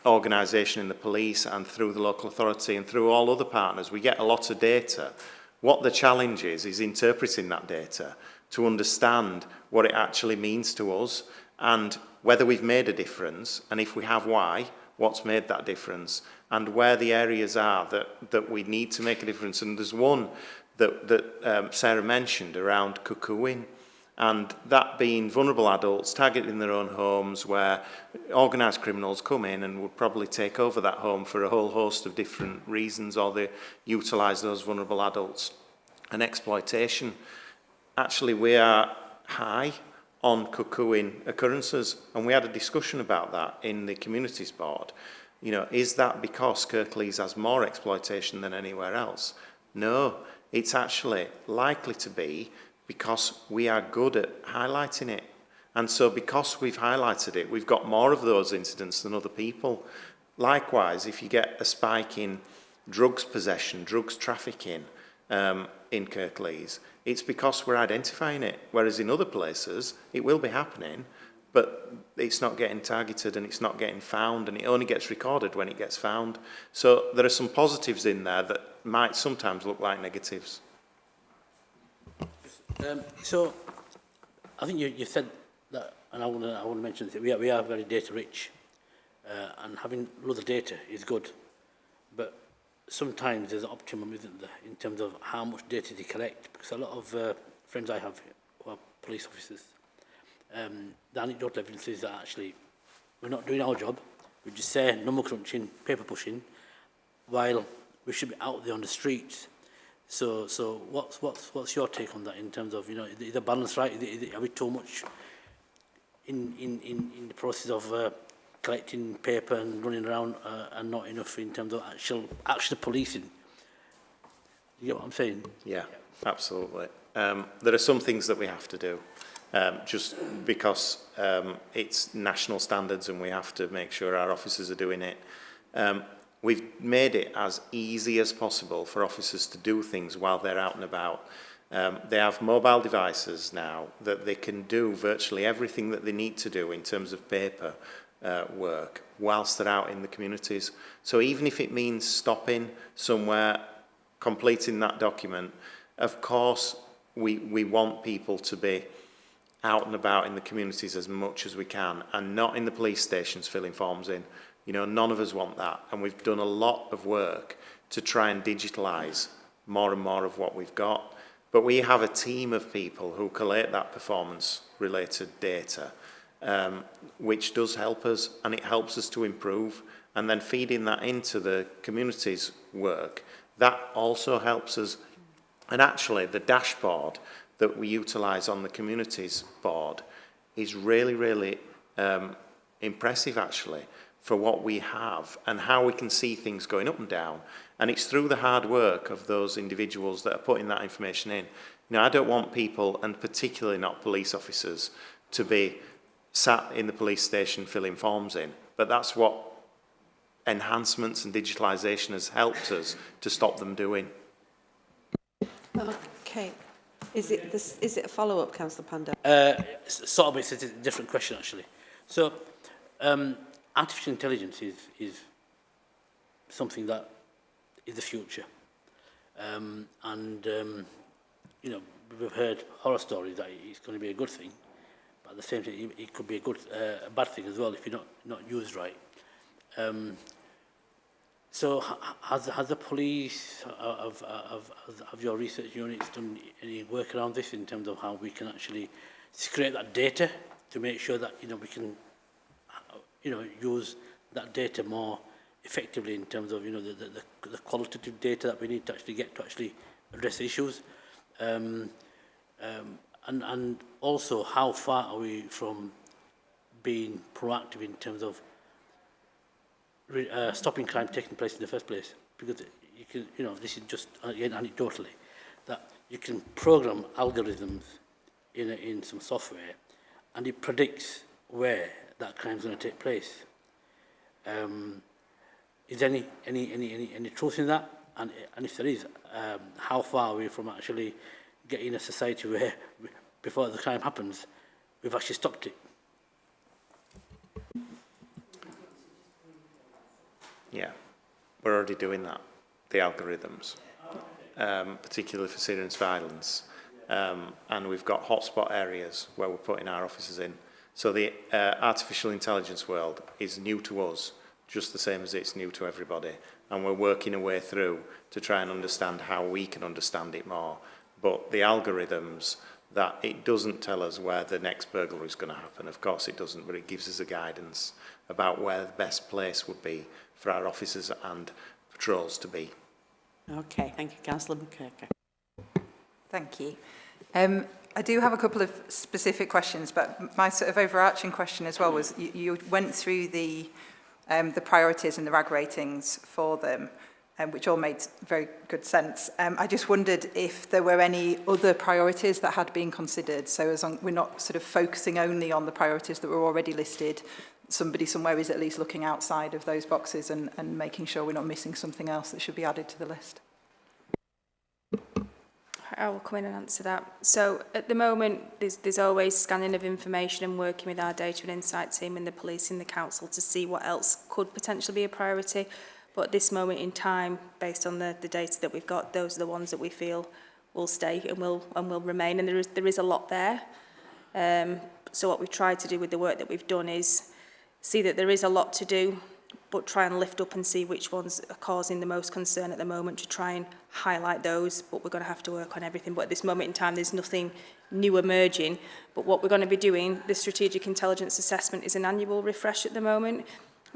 organisation in the police and through the local authority and through all other partners. We get a lot of data. What the challenge is interpreting that data to understand what it actually means to us and whether we've made a difference, and if we have, why, what's made that difference, and where the areas are that we need to make a difference. And there's one that Sarah mentioned around cuckooing, and that being vulnerable adults targeted in their own homes where organised criminals come in and would probably take over that home for a whole host of different reasons, or they utilise those vulnerable adults. And exploitation, actually we are high on cuckooing occurrences, and we had a discussion about that in the Communities Board. You know, is that because Kirklees has more exploitation than anywhere else? No, it's actually likely to be because we are good at highlighting it. And so because we've highlighted it, we've got more of those incidents than other people. Likewise, if you get a spike in drugs possession, drugs trafficking in Kirklees, it's because we're identifying it. Whereas in other places, it will be happening, but it's not getting targeted and it's not getting found, and it only gets recorded when it gets found. So there are some positives in there that might sometimes look like negatives. So I think you said that, and I want to mention that we are very data rich, and having loads of data is good, but sometimes there's an optimum, isn't there, in terms of how much data they collect, because a lot of friends I have who are police officers, the anecdotal evidence is that actually we're not doing our job. We just say number crunching, paper pushing, while we should be out there on the streets. So what's your take on that in terms of, you know, is the balance right? Are we too much in the process of collecting paper and running around and not enough in terms of actual policing? You get what I'm saying? Yeah, absolutely. There are some things that we have to do, just because it's national standards and we have to make sure our officers are doing it. We've made it as easy as possible for officers to do things while they're out and about. They have mobile devices now that they can do virtually everything that they need to do in terms of paper work whilst they're out in the communities. So even if it means stopping somewhere, completing that document, of course we want people to be out and about in the communities as much as we can, and not in the police stations filling forms in. You know, none of us want that, and we've done a lot of work to try and digitalise more and more of what we've got. But we have a team of people who collate that performance-related data, which does help us, and it helps us to improve. And then feeding that into the community's work, that also helps us. And actually, the dashboard that we utilise on the community's board is really, really impressive, actually, for what we have and how we can see things going up and down. And it's through the hard work of those individuals that are putting that information in. You know, I don't want people, and particularly not police officers, to be sat in the police station filling forms in. But that's what enhancements and digitalisation has helped us to stop them doing. Okay. Is it a follow-up, Councillor Panda? Sort of, it's a different question, actually. So, artificial intelligence is something that is the future. You know, we've heard horror stories that it's going to be a good thing, but at the same time, it could be a bad thing as well if you're not used right. So, has the police, have your research units done any work around this in terms of how we can actually scrape that data to make sure that, you know, we can, you know, use that data more effectively in terms of, you know, the qualitative data that we need to actually get to actually address issues, and also how far are we from being proactive in terms of stopping crime taking place in the first place? Because you can, you know, this is just again anecdotally, that you can program algorithms in some software, and it predicts where that crime is going to take place. Is there any truth in that? And if there is, how far are we from actually getting a society where, before the crime happens, we've actually stopped it? Yeah, we're already doing that, the algorithms, particularly for serious violence. And we've got hotspot areas where we're putting our officers in. So the artificial intelligence world is new to us, just the same as it's new to everybody. And we're working our way through to try and understand how we can understand it more. But the algorithms, that it doesn't tell us where the next burglary is going to happen. Of course it doesn't, but it gives us a guidance about where the best place would be for our officers and patrols to be. Okay, thank you, Councillor McKirker. Thank you. I do have a couple of specific questions, but my sort of overarching question as well was you went through the priorities and the RAG ratings for them, which all made very good sense. I just wondered if there were any other priorities that had been considered. So as long, we're not sort of focusing only on the priorities that were already listed, somebody somewhere is at least looking outside of those boxes and making sure we're not missing something else that should be added to the list. I will come in and answer that. So at the moment, there's always scanning of information and working with our data and insight team and the police and the council to see what else could potentially be a priority. But at this moment in time, based on the data that we've got, those are the ones that we feel will stay and will remain. And there is a lot there. So what we've tried to do with the work that we've done is see that there is a lot to do, but try and lift up and see which ones are causing the most concern at the moment to try and highlight those. But we're going to have to work on everything. But at this moment in time, there's nothing new emerging. But what we're going to be doing, the strategic intelligence assessment is an annual refresh at the moment.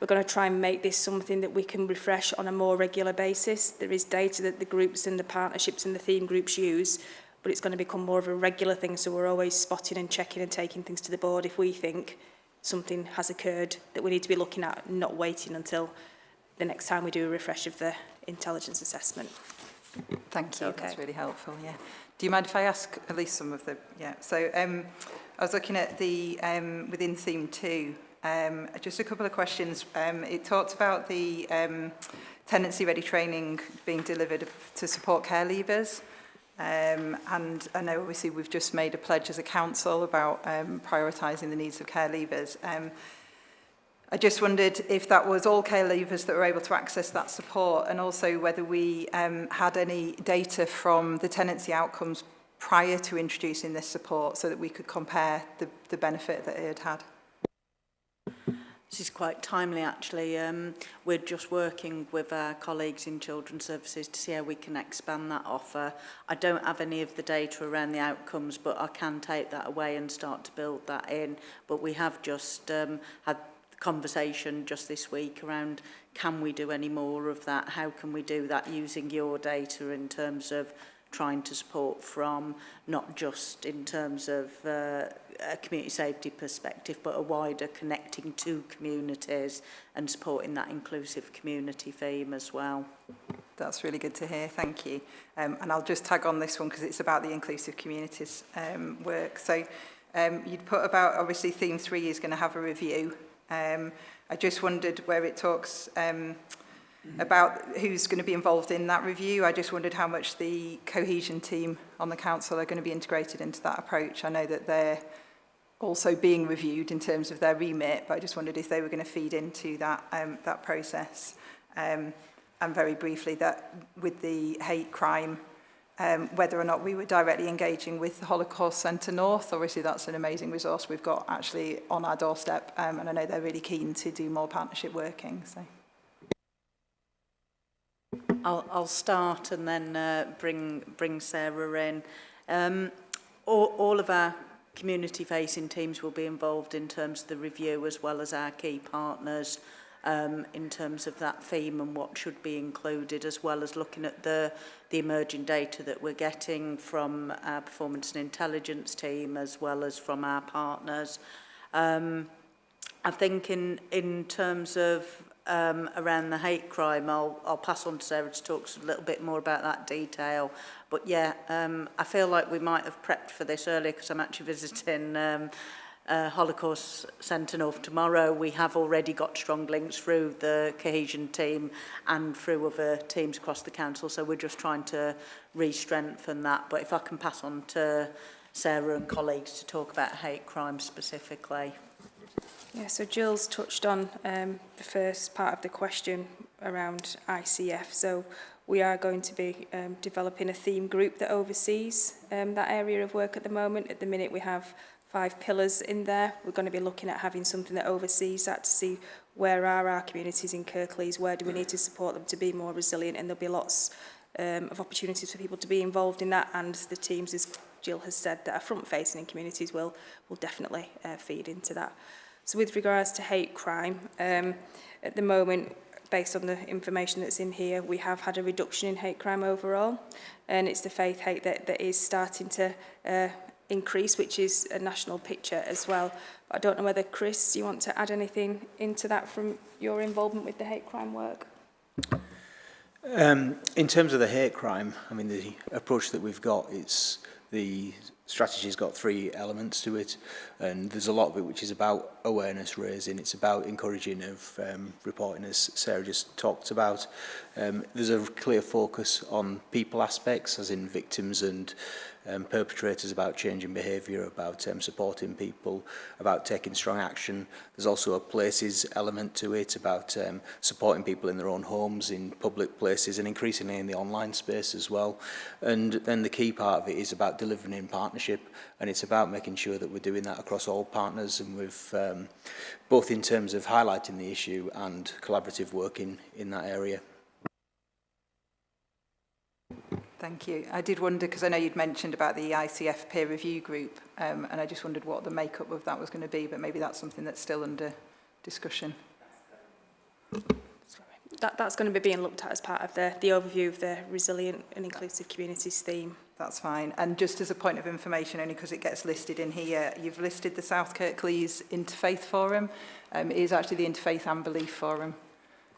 We're going to try and make this something that we can refresh on a more regular basis. There is data that the groups and the partnerships and the theme groups use, but it's going to become more of a regular thing. So we're always spotting and checking and taking things to the board if we think something has occurred that we need to be looking at, not waiting until the next time we do a refresh of the intelligence assessment. Thank you, Okay. that's really helpful, yeah. Do you mind if I ask at least some of the, yeah, so I was looking at the, within theme 2, Just a couple of questions. It talked about the tenancy-ready training being delivered to support care leavers. And I know obviously we've just made a pledge as a council about prioritising the needs of care leavers. I just wondered if that was all care leavers that were able to access that support, and also whether we had any data from the tenancy outcomes prior to introducing this support so that we could compare the benefit that it had. This is quite timely, actually. We're just working with our colleagues in Children's Services to see how we can expand that offer. I don't have any of the data around the outcomes, but I can take that away and start to build that in. But we have just had conversation just this week around, can we do any more of that? How can we do that using your data in terms of trying to support from not just in terms of a community safety perspective, but a wider connecting to communities and supporting that inclusive community theme as well. That's really good to hear, thank you. And I'll just tag on this one because it's about the inclusive communities work. So you'd put about, obviously theme 3 is going to have a review. I just wondered where it talks about who's going to be involved in that review. I just wondered how much the cohesion team on the council are going to be integrated into that approach. I know that they're also being reviewed in terms of their remit, but I just wondered if they were going to feed into that that process. And very briefly, that with the hate crime, whether or not we were directly engaging with the Holocaust Centre North. Obviously that's an amazing resource we've got actually on our doorstep, and I know they're really keen to do more partnership working. So I'll start and then bring Sarah in. All of our community-facing teams will be involved in terms of the review, as well as our key partners, in terms of that theme and what should be included, as well as looking at the emerging data that we're getting from our performance and intelligence team, as well as from our partners. I think in terms of around the hate crime, I'll pass on to Sarah to talk a little bit more about that detail. But yeah, I feel like we might have prepped for this earlier because I'm actually visiting Holocaust Centre North tomorrow. We have already got strong links through the cohesion team and through other teams across the council, so we're just trying to re-strengthen that. But if I can pass on to Sarah and colleagues to talk about hate crime specifically. Yeah, so Jill's touched on the first part of the question around ICF. So we are going to be developing a theme group that oversees that area of work at the moment. At the minute we have 5 pillars in there. We're going to be looking at having something that oversees that to see where are our communities in Kirklees, where do we need to support them to be more resilient, and there'll be lots of opportunities for people to be involved in that, and the teams, as Jill has said, that are front-facing in communities will definitely feed into that. So with regards to hate crime, at the moment, based on the information that's in here, we have had a reduction in hate crime overall, and it's the faith hate that is starting to increase, which is a national picture as well. But I don't know whether, Chris, you want to add anything into that from your involvement with the hate crime work? In terms of the hate crime, I mean, the approach that we've got, it's the strategy's got 3 elements to it, and there's a lot of it which is about awareness raising. It's about encouraging of reporting, as Sarah just talked about. There's a clear focus on people aspects, as in victims and perpetrators, about changing behaviour, about supporting people, about taking strong action. There's also a places element to it, about supporting people in their own homes, in public places, and increasingly in the online space as well. And then the key part of it is about delivering in partnership, and it's about making sure that we're doing that across all partners, and with both in terms of highlighting the issue and collaborative work in that area. thank you. I did wonder, because I know you'd mentioned about the ICF peer review group, and I just wondered what the makeup of that was going to be, but maybe that's something that's still under discussion. That's going to be being looked at as part of the overview of the resilient and inclusive communities theme. That's fine. And just as a point of information, only because it gets listed in here, you've listed the South Kirklees Interfaith Forum. It is actually the Interfaith and Belief Forum.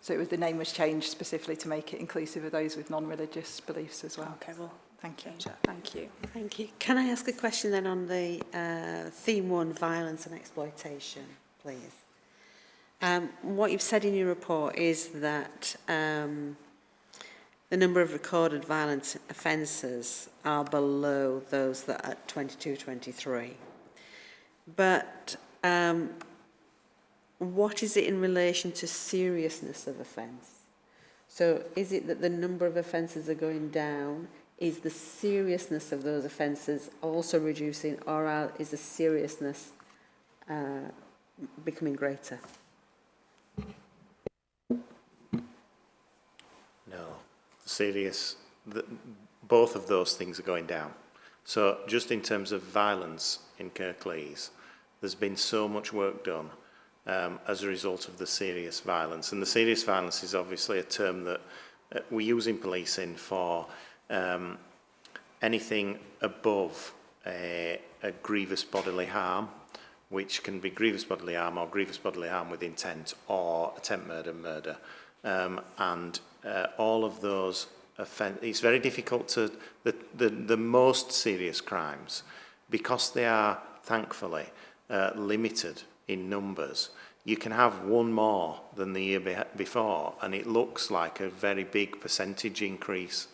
So the name was changed specifically to make it inclusive of those with non-religious beliefs as well. Okay, well, thank you. Thank you. Thank you. Can I ask a question then on the theme 1, violence and exploitation, please? What you've said in your report is that the number of recorded violent offences are below those that are at 22-23. But what is it in relation to seriousness of offence? So is it that the number of offences are going down? Is the seriousness of those offences also reducing, or is the seriousness becoming greater? No, both of those things are going down. So just in terms of violence in Kirklees, there's been so much work done as a result of the serious violence. And the serious violence is obviously a term that we use in policing for anything above a grievous bodily harm, which can be grievous bodily harm or grievous bodily harm with intent or attempt murder. And all of those it's very difficult to, the most serious crimes, because they are thankfully limited in numbers. You can have one more than the year before and it looks like a very big percentage increase.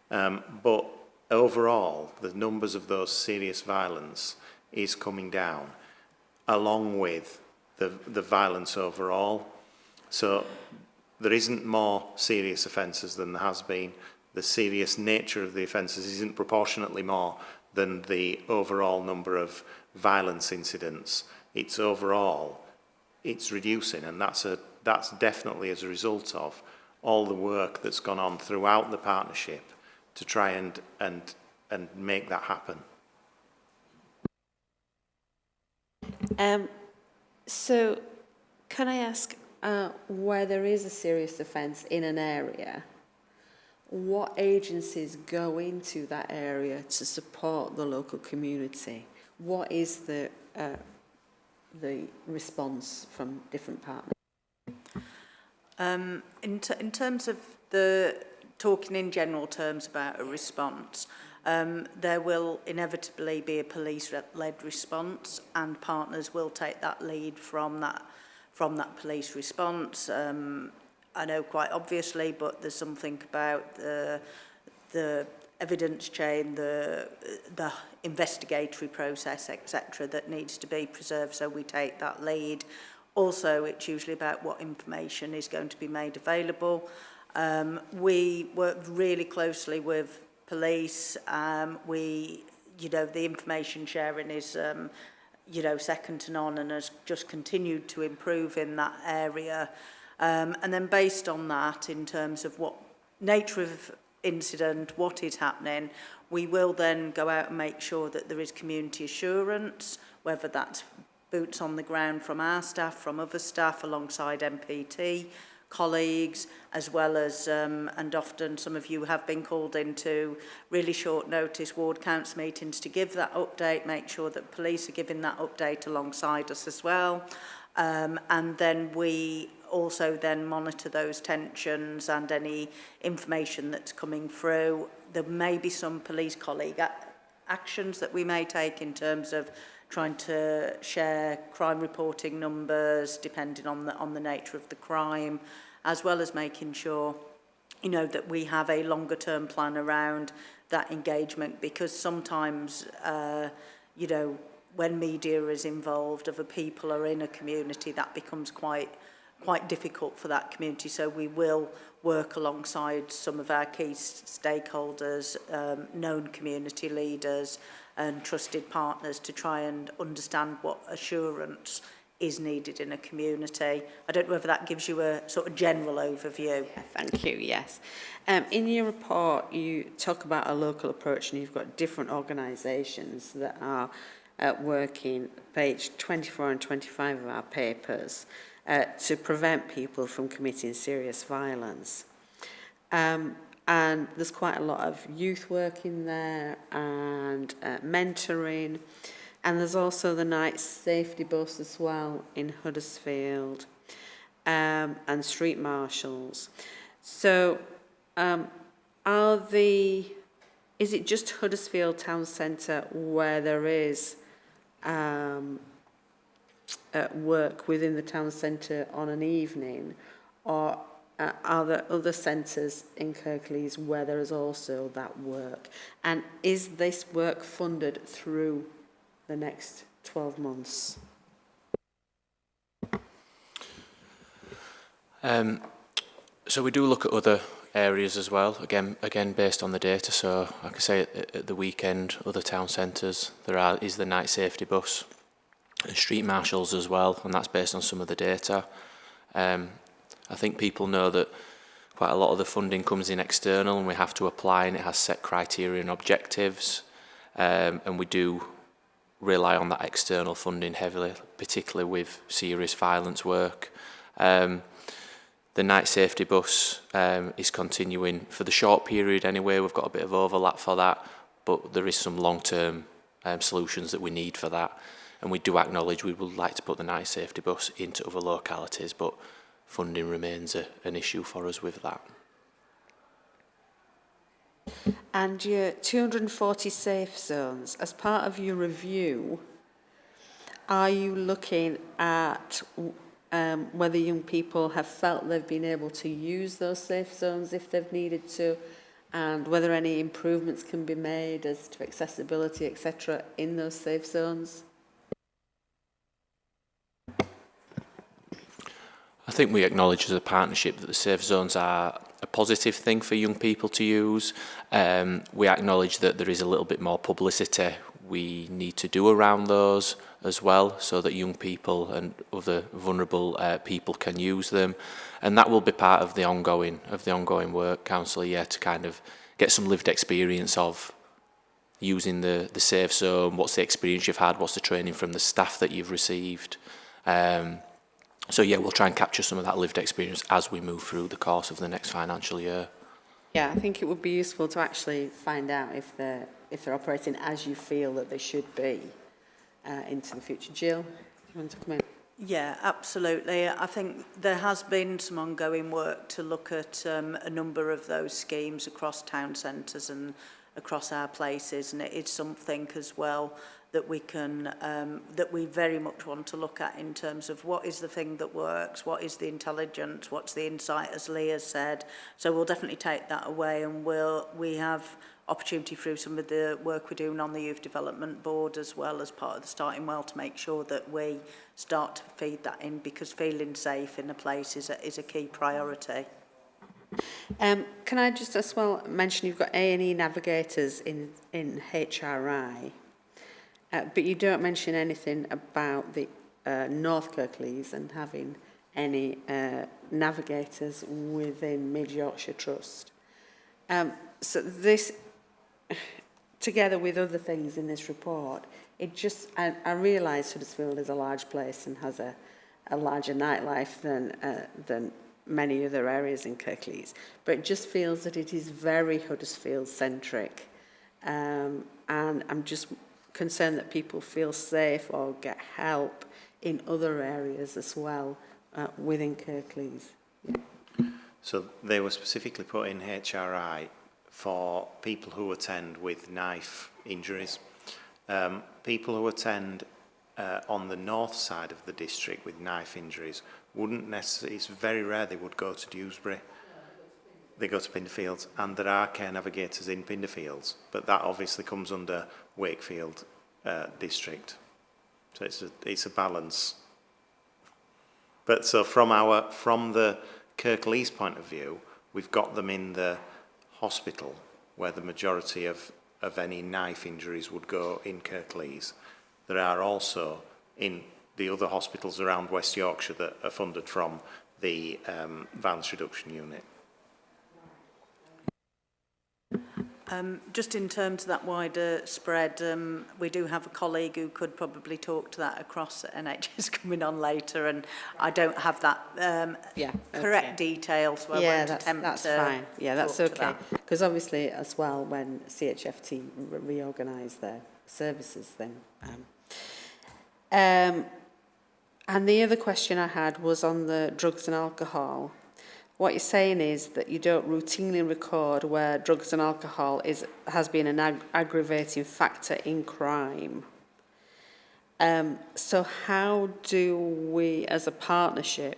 But overall, the numbers of those serious violence is coming down along with the violence overall. So there isn't more serious offences than there has been. The serious nature of the offences isn't proportionately more than the overall number of violence incidents. It's overall, it's reducing, and that's definitely as a result of all the work that's gone on throughout the partnership to try and make that happen. So can I ask, where there is a serious offence in an area, what agencies go into that area to support the local community? What is the response from different partners? In terms of the talking in general terms about a response, there will inevitably be a police-led response, and partners will take that lead from that police response. I know quite obviously, but there's something about the evidence chain, the investigatory process, etc., that needs to be preserved, so we take that lead. Also, it's usually about what information is going to be made available. We work really closely with police. The information sharing is second to none and has just continued to improve in that area. And then based on that, in terms of what nature of incident, what is happening, we will then go out and make sure that there is community assurance, whether that's boots on the ground from our staff, from other staff, alongside MPT colleagues, as well as, and often some of you have been called into really short notice ward council meetings to give that update, make sure that police are giving that update alongside us as well. And then we also then monitor those tensions and any information that's coming through. There may be some police colleague actions that we may take in terms of trying to share crime reporting numbers depending on the nature of the crime, as well as making sure that we have a longer term plan around that engagement, because sometimes when media is involved, other people are in a community, that becomes quite difficult for that community. So we will work alongside some of our key stakeholders, known community leaders and trusted partners to try and understand what assurance is needed in a community. I don't know whether that gives you a sort of general overview. Yeah, thank you, yes. In your report, you talk about a local approach, and you've got different organisations that are working, page 24 and 25 of our papers, to prevent people from committing serious violence. And there's quite a lot of youth work in there and mentoring. And there's also the night safety bus as well in Huddersfield, and street marshals. So is it just Huddersfield Town Centre where there is work within the town centre on an evening, or are there other centres in Kirklees where there is also that work? And is this work funded through the next 12 months? So we do look at other areas as well, again based on the data. So like I say, at the weekend, other town centres, is the night safety bus and street marshals as well, and that's based on some of the data. I think people know that quite a lot of the funding comes in external and we have to apply, and it has set criteria and objectives, and we do rely on that external funding heavily, particularly with serious violence work. The night safety bus is continuing for the short period anyway. We've got a bit of overlap for that, but there is some long-term solutions that we need for that. And we do acknowledge we would like to put the night safety bus into other localities, but funding remains an issue for us with that. And your 240 safe zones, as part of your review, are you looking at whether young people have felt they've been able to use those safe zones if they've needed to, and whether any improvements can be made as to accessibility, etc., in those safe zones? I think we acknowledge as a partnership that the safe zones are a positive thing for young people to use. We acknowledge that there is a little bit more publicity we need to do around those as well, so that young people and other vulnerable people can use them, and that will be part of the ongoing work, councillor. Yeah, to kind of get some lived experience of using the safe zone. What's the experience you've had? What's the training from the staff that you've received? So yeah, we'll try and capture some of that lived experience as we move through the course of the next financial year. Yeah, I think it would be useful to actually find out if they're operating as you feel that they should be into the future. Jill, do you want to come in? Yeah, absolutely. I think there has been some ongoing work to look at a number of those schemes across town centres and across our places, and it is something as well that we can that we very much want to look at in terms of what is the thing that works, what is the intelligence, what's the insight, as Lee has said. So we'll definitely take that away, and we have opportunity through some of the work we're doing on the Youth Development Board as well as part of the Starting Well to make sure that we start to feed that in, because feeling safe in a place is a key priority. Can I just as well mention you've got A&E navigators in HRI, but you don't mention anything about the North Kirklees and having any navigators within Mid Yorkshire Trust. So this, together with other things in this report, it just, I realise Huddersfield is a large place and has a larger nightlife than many other areas in Kirklees, but it just feels that it is very Huddersfield-centric, and I'm just concerned that people feel safe or get help in other areas as well within Kirklees. Yeah. So they were specifically put in HRI for people who attend with knife injuries. People who attend on the north side of the district with knife injuries wouldn't necessarily, it's very rare they would go to Dewsbury. They go to Pinderfields, and there are care navigators in Pinderfields, but that obviously comes under Wakefield district. So it's a balance. But so from the Kirklees point of view, we've got them in the hospital where the majority of any knife injuries would go in Kirklees. There are also in the other hospitals around West Yorkshire that are funded from the violence reduction unit. Just in terms of that wider spread, we do have a colleague who could probably talk to that across NHS coming on later, and I don't have that correct detail, so I won't attempt that's to fine. Yeah, that's okay. that. Because obviously, as well, when CHFT reorganise their services, then. And the other question I had was on the drugs and alcohol. What you're saying is that you don't routinely record where drugs and alcohol has been an aggravating factor in crime. So how do we, as a partnership,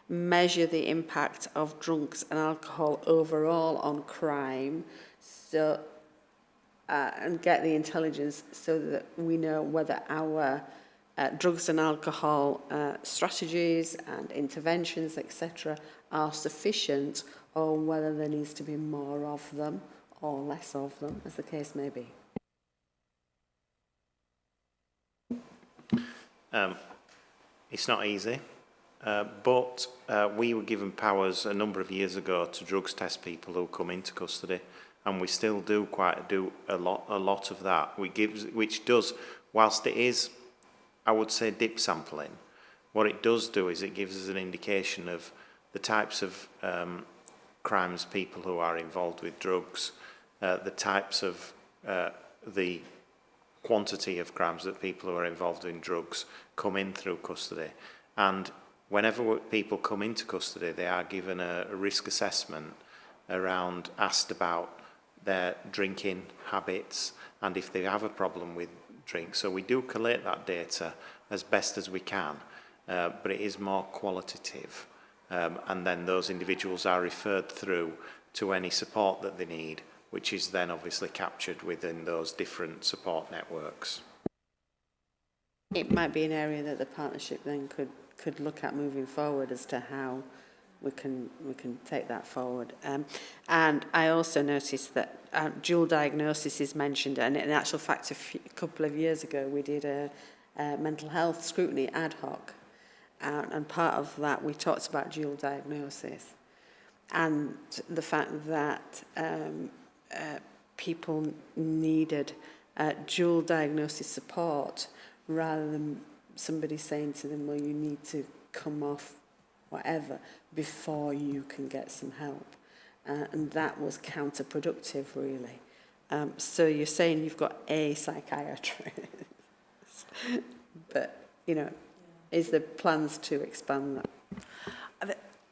measure the impact of drunks and alcohol overall on crime, so and get the intelligence so that we know whether our drugs and alcohol strategies and interventions, etc., are sufficient, or whether there needs to be more of them or less of them, as the case may be? It's not easy, but we were given powers a number of years ago to drugs test people who come into custody, and we still do a lot of that. Which does, whilst it is, I would say, dip sampling, what it does do is it gives us an indication of the types of crimes people who are involved with drugs, the types of the quantity of crimes that people who are involved in drugs come in through custody. And whenever people come into custody, they are given a risk assessment asked about their drinking habits and if they have a problem with drink. So we do collate that data as best as we can, but it is more qualitative. And then those individuals are referred through to any support that they need, which is then obviously captured within those different support networks. It might be an area that the partnership then could look at moving forward as to how we can take that forward. And I also noticed that dual diagnosis is mentioned, and in actual fact, a couple of years ago we did a mental health scrutiny ad hoc, and part of that we talked about dual diagnosis and the fact that people needed dual diagnosis support rather than somebody saying to them, well, you need to come off whatever before you can get some help. And that was counterproductive, really. So you're saying you've got a psychiatrist, but, you know, is there plans to expand that?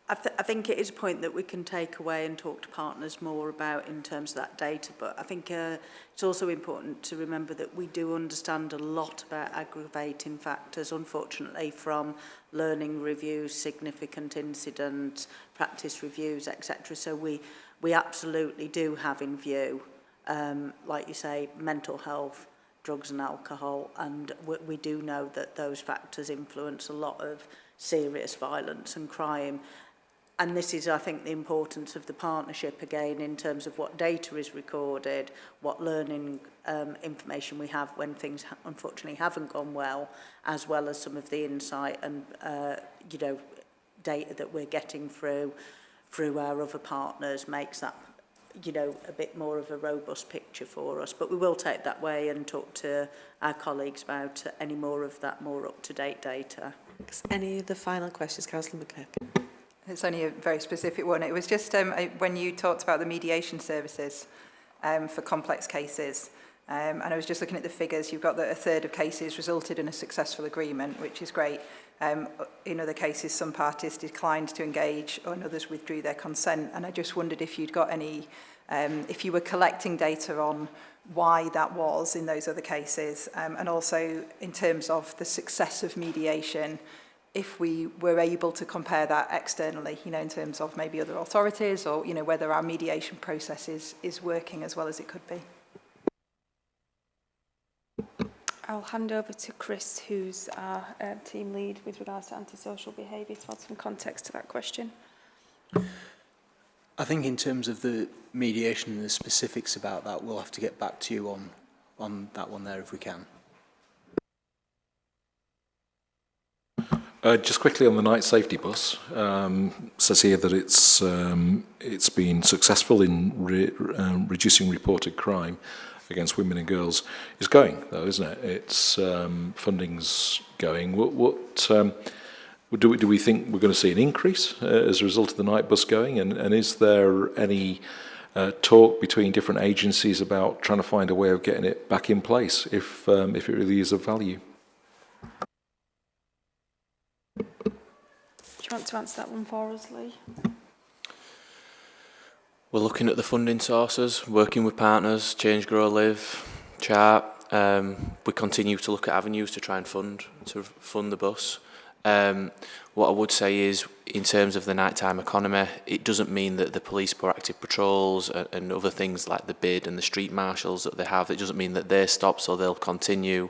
I think it is a point that we can take away and talk to partners more about in terms of that data, but I think it's also important to remember that we do understand a lot about aggravating factors, unfortunately, from learning reviews, significant incidents, practice reviews, etc. So we absolutely do have in view, like you say, mental health, drugs and alcohol, and we do know that those factors influence a lot of serious violence and crime. And this is, I think, the importance of the partnership, again, in terms of what data is recorded, what learning information we have when things unfortunately haven't gone well, as well as some of the insight and, you know, data that we're getting through our other partners makes that, you know, a bit more of a robust picture for us. But we will take that way and talk to our colleagues about any more of that more up-to-date data. Any of the final questions, Councillor McKirk? It's only a very specific one. It was just when you talked about the mediation services for complex cases, and I was just looking at the figures. You've got that a third of cases resulted in a successful agreement, which is great. In other cases, some parties declined to engage, and others withdrew their consent. And I just wondered if you'd got any, if you were collecting data on why that was in those other cases, and also in terms of the success of mediation, if we were able to compare that externally, you know, in terms of maybe other authorities, or, you know, whether our mediation process is working as well as it could be. I'll hand over to Chris, who's our team lead with regards to antisocial behaviour, to add some context to that question. I think in terms of the mediation and the specifics about that, we'll have to get back to you on that one there if we can. Just quickly on the night safety bus, says here that it's been successful in reducing reported crime against women and girls. It's going though, isn't it? It's funding's going. Do we think we're going to see an increase as a result of the night bus going? And is there any talk between different agencies about trying to find a way of getting it back in place if it really is of value? Do you want to answer that one for us, Lee? We're looking at the funding sources, working with partners, Change, Grow, Live, Chart, we continue to look at avenues to try and fund the bus. What I would say is, in terms of the nighttime economy, it doesn't mean that the police proactive patrols and other things like the bid and the street marshals that they have, it doesn't mean that they stop, so they'll continue.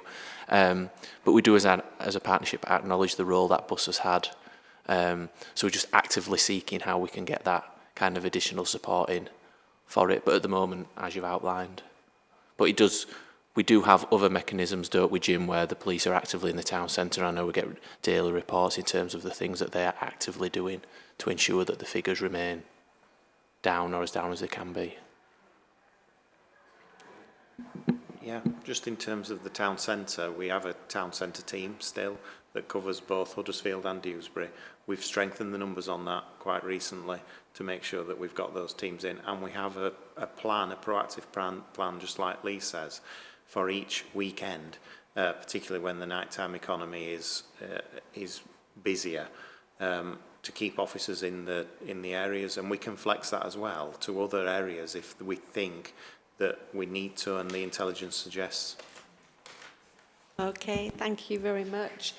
But we do, as a partnership, acknowledge the role that bus has had. So we're just actively seeking how we can get that kind of additional support in for it. But at the moment, as you've outlined, but we do have other mechanisms, don't we, Jim, where the police are actively in the town centre. I know we get daily reports in terms of the things that they are actively doing to ensure that the figures remain down, or as down as they can be. Yeah, just in terms of the town centre, we have a town centre team still that covers both Huddersfield and Dewsbury. We've strengthened the numbers on that quite recently to make sure that we've got those teams in, and we have a proactive plan, just like Lee says, for each weekend, particularly when the nighttime economy is busier, to keep officers in the areas, and we can flex that as well to other areas if we think that we need to and the intelligence suggests. Okay, thank you very much.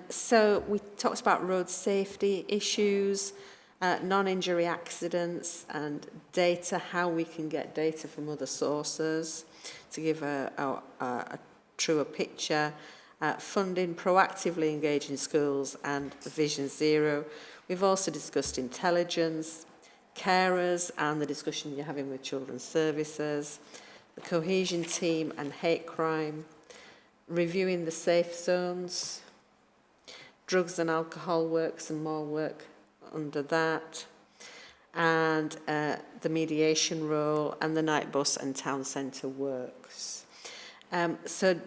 So we talked about road safety issues, non-injury accidents and data, how we can get data from other sources to give a truer picture, funding, proactively engaging schools and Vision Zero. We've also discussed intelligence, carers and the discussion you're having with children's services, the cohesion team and hate crime, reviewing the safe zones, drugs and alcohol works and more work under that, and the mediation role and the night bus and town centre works. So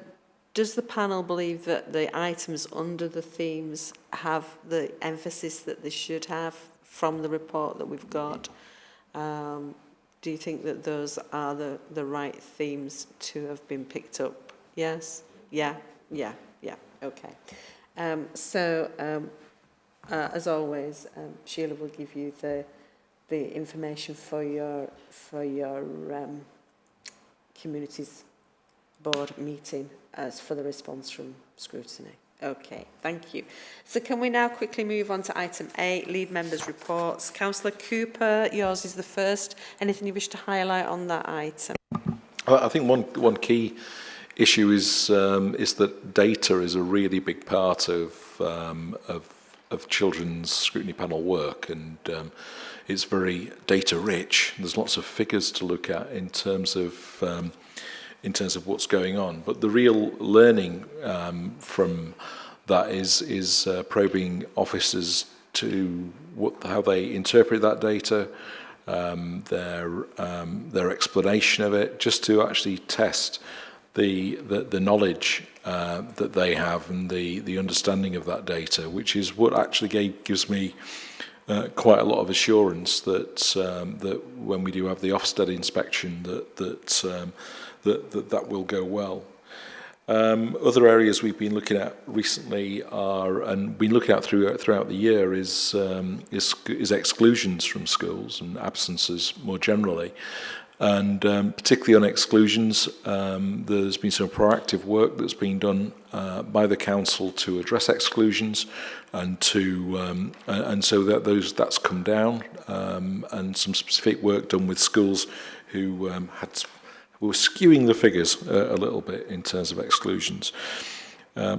does the panel believe that the items under the themes have the emphasis that they should have from the report that we've got? Do you think that those are the right themes to have been picked up? Yes? Yeah, okay. As always, Sheila will give you the information for your communities board meeting as for the response from Scrutiny. Okay, thank you. So can we now quickly move on to item 8, lead members' reports. Councillor Cooper, yours is the first. Anything you wish to highlight on that item? I think one key issue is that data is a really big part of children's scrutiny panel work, and it's very data rich. There's lots of figures to look at in terms of what's going on. But the real learning from that is probing officers to how they interpret that data, their explanation of it, just to actually test the knowledge that they have and the understanding of that data, which is what actually gives me quite a lot of assurance that when we do have the Ofsted inspection that will go well. Other areas we've been looking at recently and been looking at throughout the year is exclusions from schools and absences more generally. And particularly on exclusions, there's been some proactive work that's been done by the council to address exclusions, and so that's come down, and some specific work done with schools who were skewing the figures a little bit in terms of exclusions.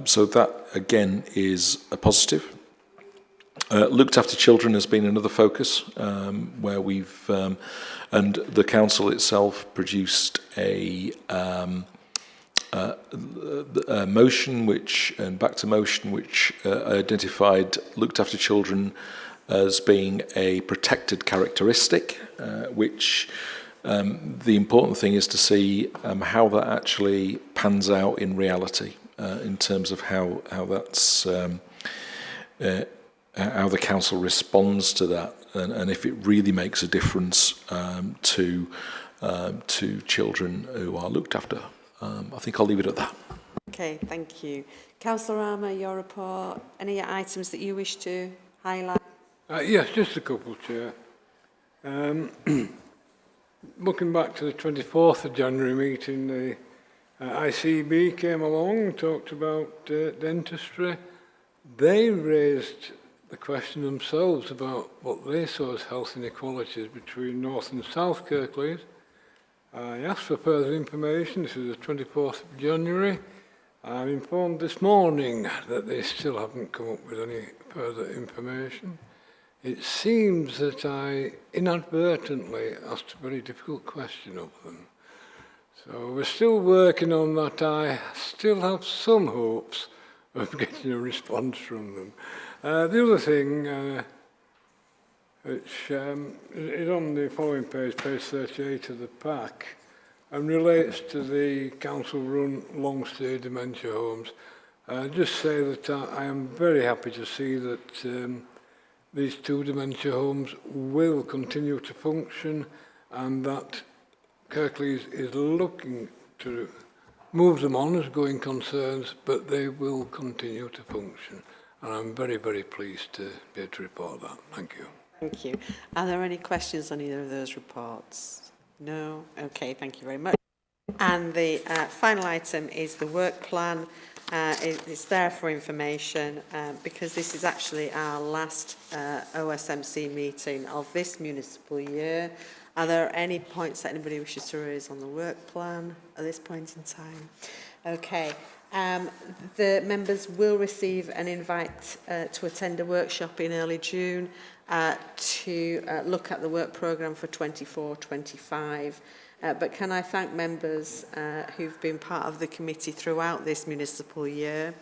So that again is a positive. Looked after children has been another focus, where we've and the council itself produced a motion which identified looked after children as being a protected characteristic, which the important thing is to see how that actually pans out in reality, in terms of how that's how the council responds to that, and if it really makes a difference to children who are looked after. I think I'll leave it at that. Okay, thank you. Councillor Armour, your report. Any items that you wish to highlight? Yes, just a couple, Chair. Looking back to the 24th of January meeting, the ICB came along, talked about dentistry. They raised the question themselves about what they saw as health inequalities between North and South Kirklees. I asked for further information. This is the 24th of January. I'm informed this morning that they still haven't come up with any further information. It seems that I inadvertently asked a very difficult question of them. So we're still working on that. I still have some hopes of getting a response from them. The other thing, which is on the following page, page 38 of the pack, and relates to the council-run long-stay dementia homes. Just say that I am very happy to see that these 2 dementia homes will continue to function, and that Kirklees is looking to move them on as going concerns, but they will continue to function. And I'm very, very pleased to be able to report that. Thank you. Thank you. Are there any questions on either of those reports? No? Okay, thank you very much. And the final item is the work plan. It's there for information because this is actually our last OSMC meeting of this municipal year. Are there any points that anybody wishes to raise on the work plan at this point in time? Okay. The members will receive an invite to attend a workshop in early June to look at the work programme for 24-25. But can I thank members who've been part of the committee throughout this municipal year,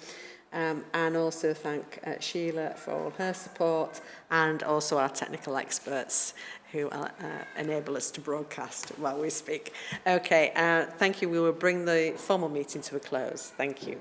and also thank Sheila for all her support, and also our technical experts who enable us to broadcast while we speak. Okay, thank you. We will bring the formal meeting to a close. Thank you.